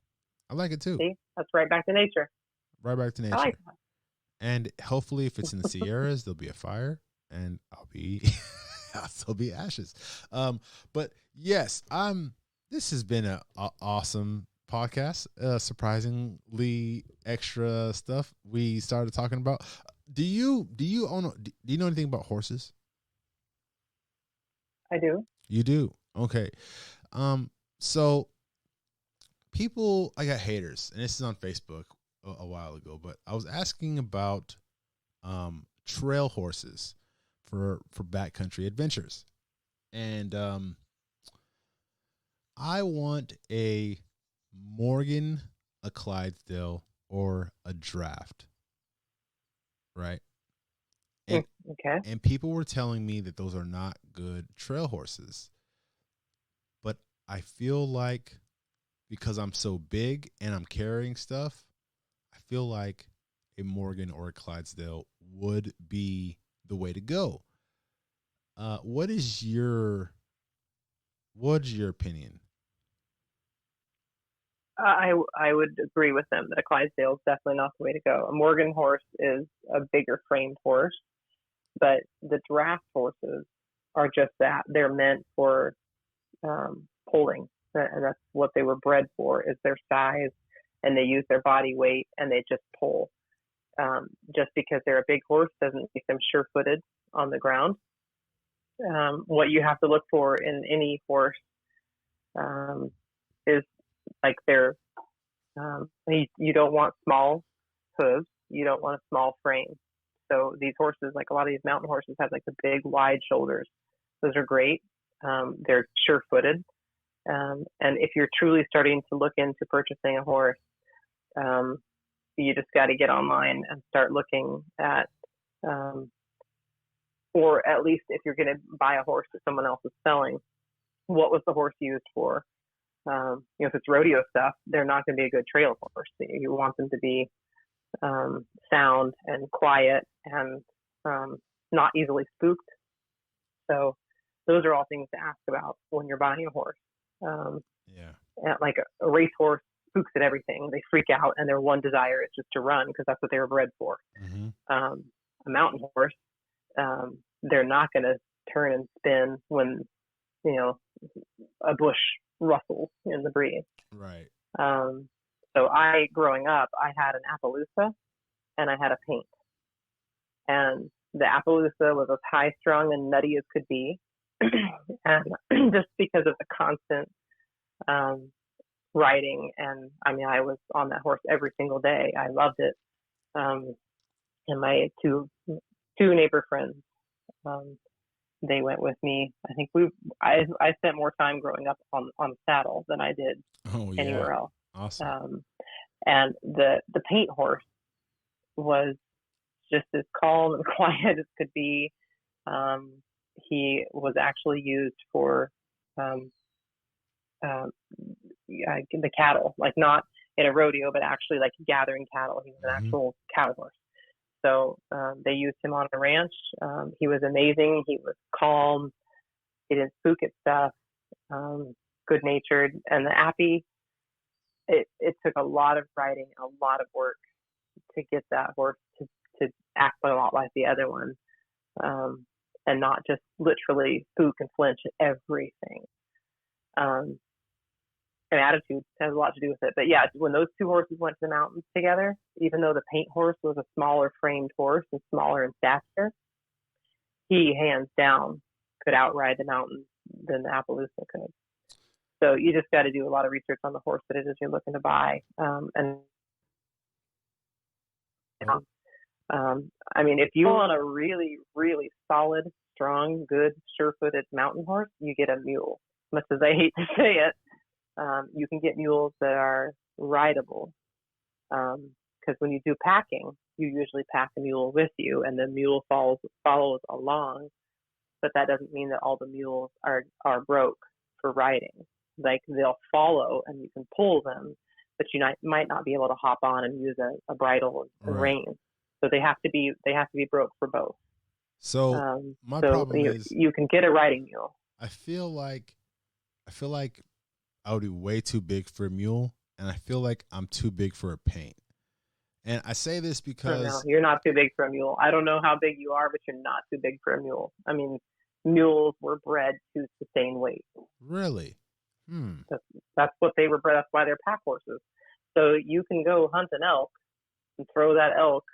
I like it too. See, that's right back to nature. Right back to I nature. like that. And hopefully, if it's in the Sierras, there'll be a fire, and I'll still be ashes. But yes, this has been a awesome podcast. Surprisingly extra stuff we started talking about. Do you know anything about horses? I do. You do. Okay. So people, I got haters, and this is on Facebook a while ago, but I was asking about trail horses for backcountry adventures. And I want a Morgan, a Clydesdale, or a Draft. Right? And Okay. and people were telling me that those are not good trail horses. But I feel like because I'm so big and I'm carrying stuff, I feel like a Morgan or a Clydesdale would be the way to go. What's your opinion? I would agree with them that a Clydesdale is definitely not the way to go. A Morgan horse is a bigger framed horse, but the draft horses are just that. They're meant for pulling, and that's what they were bred for, is their size, and they use their body weight, and they just pull. Just because they're a big horse doesn't make them sure-footed on the ground. What you have to look for in any horse is like you don't want small hooves, you don't want a small frame. So these horses, like a lot of these mountain horses, have like the big wide shoulders. Those are great. They're sure-footed. And if you're truly starting to look into purchasing a horse, you just got to get online and start looking at, or at least if you're going to buy a horse that someone else is selling, what was the horse used for? If it's rodeo stuff, they're not going to be a good trail horse. You want them to be sound and quiet and not easily spooked. So those are all things to ask about when you're buying a horse. Like a race horse spooks at everything. They freak out, and their one desire is just to run because that's what they were bred for. Mm-hmm. A mountain horse, they're not going to turn and spin when a bush rustles in the breeze. Right. So growing up, I had an Appaloosa and I had a paint. And the Appaloosa was as high strung and nutty as could be. And just because of the constant riding, and I mean, I was on that horse every single day. I loved it. And my two neighbor friends, they went with me. I think I spent more time growing up on saddle than I did anywhere else. Awesome. And the paint horse was just as calm and quiet as could be. He was actually used for the cattle, like not in a rodeo, but actually like gathering cattle. He was an actual cattle horse. So they used him on a ranch. He was amazing. He was calm. He didn't spook at stuff. Good-natured. And the Appy, it took a lot of riding, a lot of work to get that horse to act a lot like the other one, and not just literally spook and flinch at everything. And attitude has a lot to do with it. But yeah, when those two horses went to the mountains together, even though the paint horse was a smaller framed horse and smaller in stature, he hands down could outride the mountains than the Appaloosa could. So you just got to do a lot of research on the horse that it is you're looking to buy. I mean, if you want a really, really solid, strong, good, sure-footed mountain horse, you get a mule. Much as I hate to say it, you can get mules that are rideable. Because when you do packing, you usually pack a mule with you, and the mule follows along but that doesn't mean that all the mules are broke for riding. Like, they'll follow and you can pull them, but you might not be able to hop on and use a bridle and rein. So they have to be broke for both. So my problem is you can get a riding mule. I feel like I would be way too big for a mule, and I feel like I'm too big for a paint. And I say this because no, you're not too big for a mule. I don't know how big you are, but you're not too big for a mule. I mean, mules were bred to sustain weight. Really? That's what they were bred. That's why they're pack horses. So you can go hunt an elk and throw that elk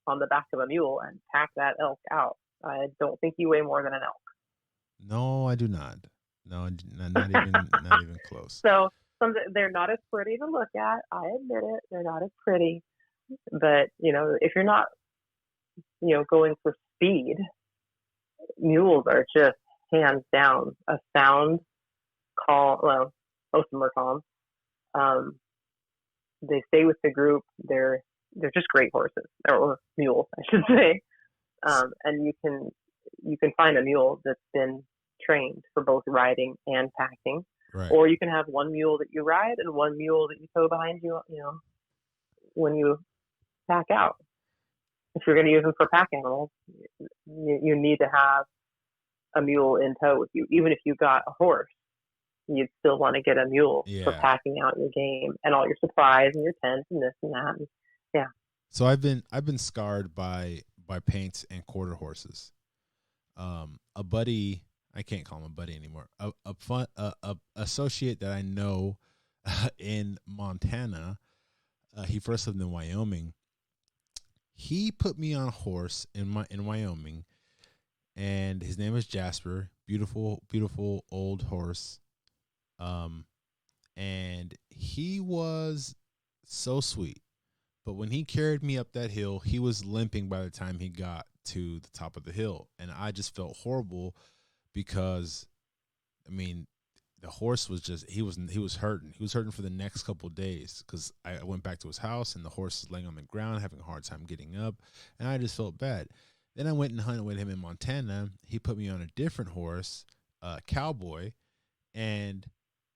on the back of a mule and pack that elk out. I don't think you weigh more than an elk. No, I do not. No, not even close. So they're not as pretty to look at. I admit it. They're not as pretty. But, if you're not, going for speed, mules are just hands down a sound call. Well, most of them are calm. They stay with the group. They're just great horses, or mules, I should say. And you can find a mule that's been trained for both riding and packing. Right. Or you can have one mule that you ride and one mule that you tow behind you, when you pack out. If you're going to use them for pack animals, you need to have a mule in tow with you. Even if you got a horse, you'd still want to get a mule for packing out your game and all your supplies and your tent and this and that. And, So I've been scarred by paints and quarter horses. A buddy, I can't call him a buddy anymore. A associate that I know in Montana. He first lived in Wyoming. He put me on a horse in Wyoming, and his name is Jasper. Beautiful, beautiful old horse. And he was so sweet. But when he carried me up that hill, he was limping by the time he got to the top of the hill. And I just felt horrible because, the horse was he was hurting. He was hurting for the next couple of days because I went back to his house and the horse was laying on the ground, having a hard time getting up. And I just felt bad. Then I went and hunted with him in Montana. He put me on a different horse, Cowboy. And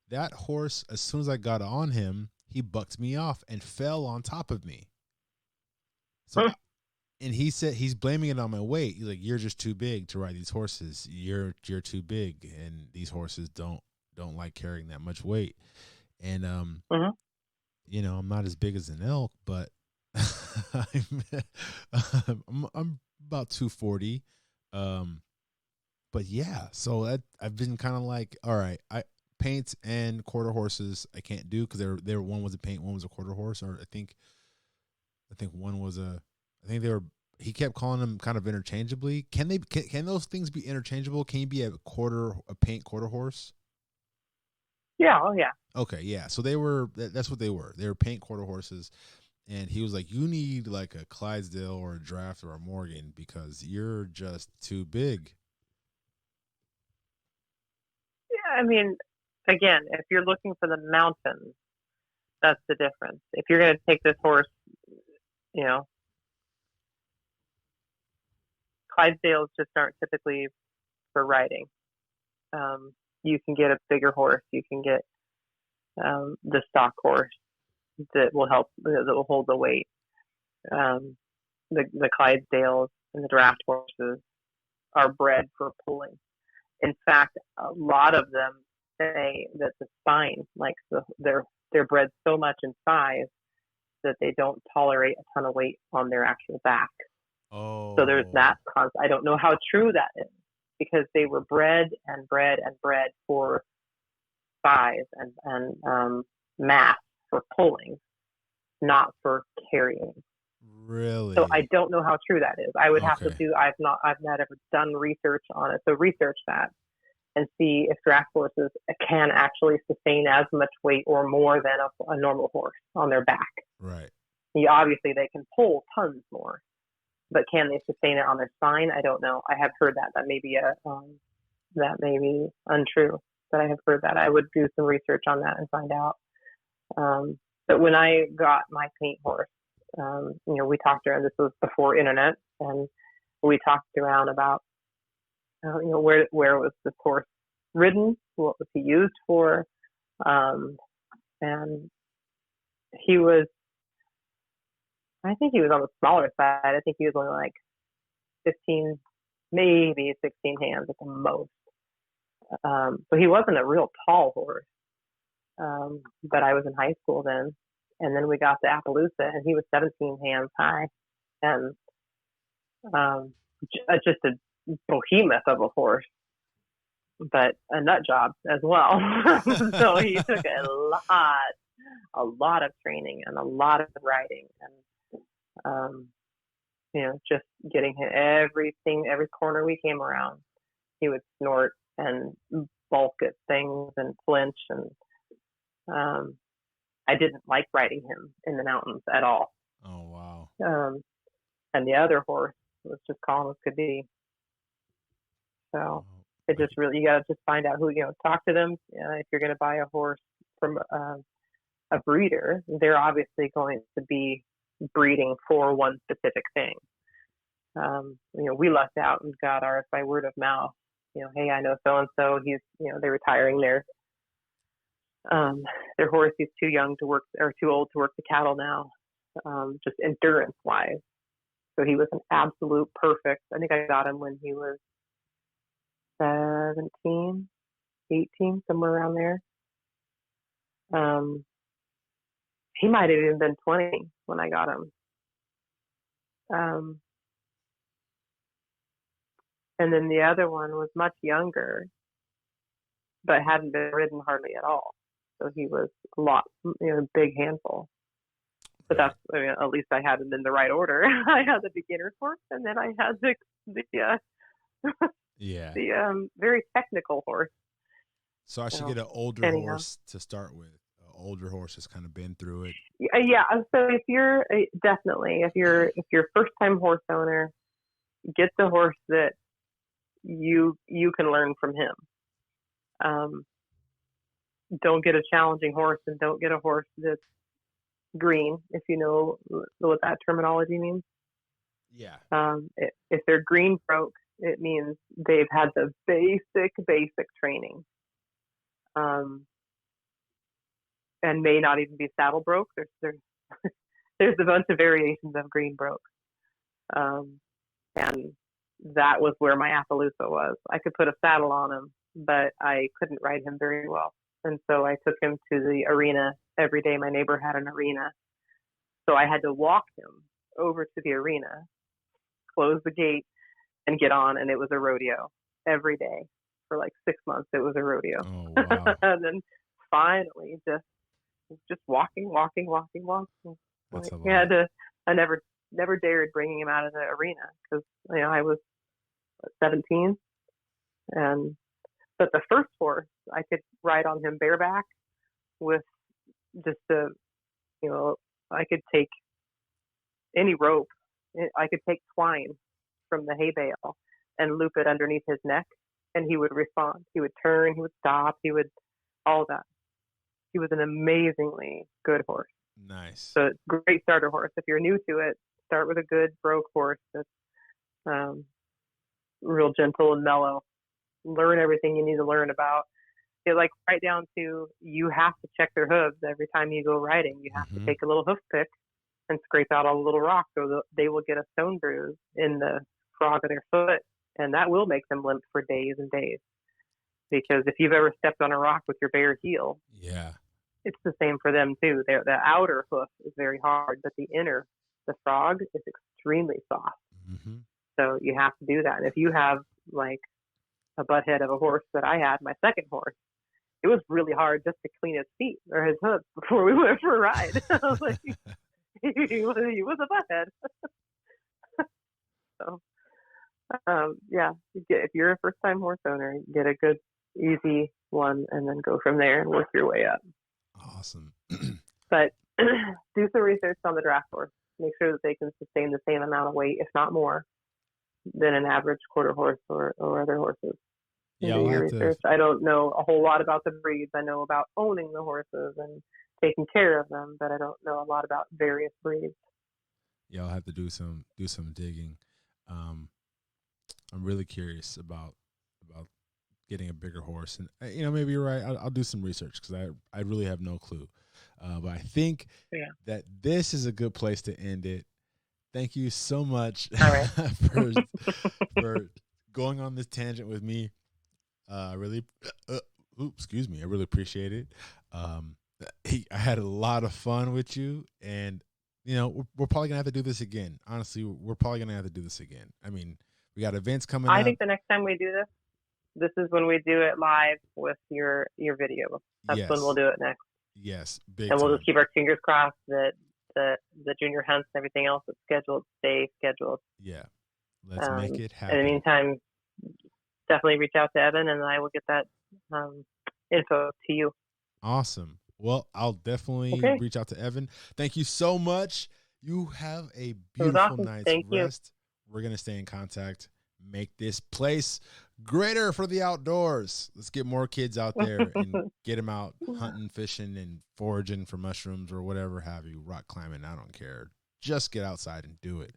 that horse, as soon as I got on him, he bucked me off and fell on top of me. So, and he said he's blaming it on my weight. He's like, "You're just too big to ride these horses. You're too big, and these horses don't like carrying that much weight." And I'm not as big as an elk, but I'm about 240. But yeah, so I've been kind of like, all right, paints and quarter horses I can't do because they're one was a paint, one was a quarter horse, or I think one was he kept calling them kind of interchangeably. Can those things be interchangeable? Can you be a paint quarter horse? Yeah. Oh yeah. Okay. Yeah. So that's what they were. They were paint quarter horses. And he was like, you need like a Clydesdale or a Draft or a Morgan because you're just too big. Yeah. Again, if you're looking for the mountains, that's the difference. If you're going to take this horse, Clydesdales just aren't typically for riding. You can get a bigger horse. You can get the stock horse that will hold the weight. The Clydesdales and the draft horses are bred for pulling. In fact, a lot of them say that the spine, they're bred so much in size that they don't tolerate a ton of weight on their actual back. Oh. So there's that concept. I don't know how true that is because they were bred for size and mass for pulling, not for carrying. Really? So I don't know how true that is. I would have to do. I've not ever done research on it. So research that and see if draft horses can actually sustain as much weight or more than a normal horse on their back. Right. Obviously, they can pull tons more, but can they sustain it on their spine? I don't know. I have heard that. That may be untrue. But I have heard that. I would do some research on that and find out. But when I got my paint horse, we talked around. This was before internet, and we talked around about where was this horse ridden? What was he used for? And he was, I think he was on the smaller side. I think he was only like 15, maybe 16 hands at the most. So he wasn't a real tall horse. But I was in high school then. And then we got to Appaloosa, and he was 17 hands high. And just a behemoth of a horse, but a nut job as well. So he took a lot of training and a lot of riding, and just getting him every corner we came around, he would snort and bulk at things and flinch, and I didn't like riding him in the mountains at all. Oh wow. And the other horse was just calm as could be. So it just really, you got to just find out who, talk to them. If you're going to buy a horse from a breeder, they're obviously going to be breeding for one specific thing. We lucked out and got ours by word of mouth. Hey, I know so-and-so, he's, they're retiring their horse. He's too young to work, or too old to work the cattle now, just endurance wise. So he was an absolute perfect. I think I got him when he was 17, 18, somewhere around there. He might have even been 20 when I got him. And then the other one was much younger, but hadn't been ridden hardly at all. So he was a lot, big handful. But that's, at least I had them in the right order. I had the beginner horse, and then I had the very technical horse. So I should get an older horse to start with. An older horse has kind of been through it. Yeah. So if you're first time horse owner, get the horse that you can learn from him. Don't get a challenging horse, and don't get a horse that's green, if you know what that terminology means. Yeah. If they're green broke, it means they've had the basic training, and may not even be saddle broke. There's a bunch of variations of green broke, and that was where my Appaloosa was. I could put a saddle on him, but I couldn't ride him very well. And so I took him to the arena every day. My neighbor had an arena. So I had to walk him over to the arena, close the gate, and get on. And it was a rodeo every day for like 6 months. It was a rodeo. Oh, wow. And then finally just walking. That's a lot. Yeah, I never dared bringing him out of the arena because, I was 17. But the first horse, I could ride on him bareback with just I could take any rope. I could take twine from the hay bale and loop it underneath his neck, and he would respond. He would turn, he would stop, all that. He was an amazingly good horse. Nice. So great starter horse. If you're new to it, start with a good broke horse that's real gentle and mellow. Learn everything you need to learn about it, like right down to you have to check their hooves every time you go riding. You have to take a little hoof pick and scrape out all the little rocks, so they will get a stone bruise in the frog of their foot, and that will make them limp for days and days. Because if you've ever stepped on a rock with your bare heel, it's the same for them too. The outer hoof is very hard, but the frog is extremely soft. Mm-hmm. So you have to do that. And if you have like a butt head of a horse that I had, my second horse, it was really hard just to clean his feet or his hooves before we went for a ride. I was like, he was a butt head. So, if you're a first time horse owner, get a good, easy one and then go from there and work your way up. Awesome. But do some research on the draft horse. Make sure that they can sustain the same amount of weight, if not more, than an average quarter horse or other horses. Yeah, do your research. I don't know a whole lot about the breeds. I know about owning the horses and taking care of them, but I don't know a lot about various breeds. Yeah, I'll have to do some digging. I'm really curious about getting a bigger horse. And maybe you're right. I'll do some research because I really have no clue. But I think that this is a good place to end it. Thank you so much for going on this tangent with me. Excuse me. I really appreciate it. I had a lot of fun with you, and we're probably gonna have to do this again. Honestly, we're probably gonna have to do this again. I mean, we got events coming up. I think the next time we do this is when we do it live with your video. That's when we'll do it next. Yes, and we'll just keep our fingers crossed that the junior hunts and everything else that's scheduled stay scheduled. Yeah, let's make it happen. In the meantime, definitely reach out to Evan, and I will get that info to you. Awesome. Well, I'll definitely reach out to Evan. Thank you so much. You have a beautiful night's rest. We're going to stay in contact. Make this place greater for the outdoors. Let's get more kids out there and get them out hunting, fishing, and foraging for mushrooms or whatever have you. Rock climbing, I don't care. Just get outside and do it.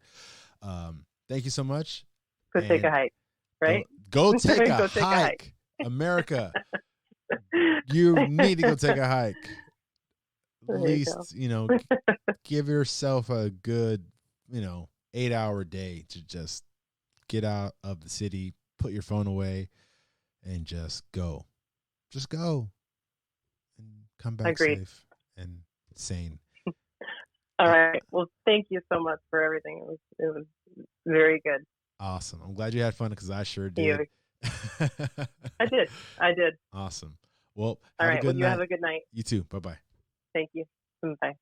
Thank you so much. Go take a hike, right? Go take a hike. America. You need to go take a hike. At least, give yourself a good, 8-hour day to just get out of the city, put your phone away, and just go. Just go. And come back safe and sane. All right. Well, thank you so much for everything. It was very good. Awesome. I'm glad you had fun because I sure did. I did. Awesome. Well, all right. Well, you have a good night. You too. Bye-bye. Thank you. Bye.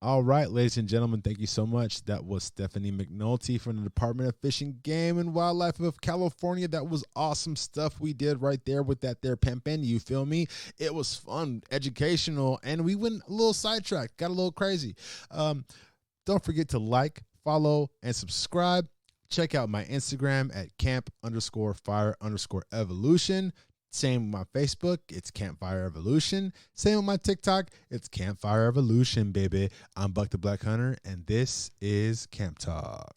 All right, ladies and gentlemen, thank you so much. That was Stephanie McNulty from the Department of Fish and Game and Wildlife of California. That was awesome stuff we did right there with that there pimpin'. You feel me? It was fun, educational, and we went a little sidetracked, got a little crazy. Don't forget to like, follow, and subscribe. Check out my Instagram at camp_fire_evolution. Same with my Facebook, it's Campfire Evolution. Same with my TikTok, it's Campfire Evolution, baby. I'm Buck the Black Hunter, and this is Camp Talk.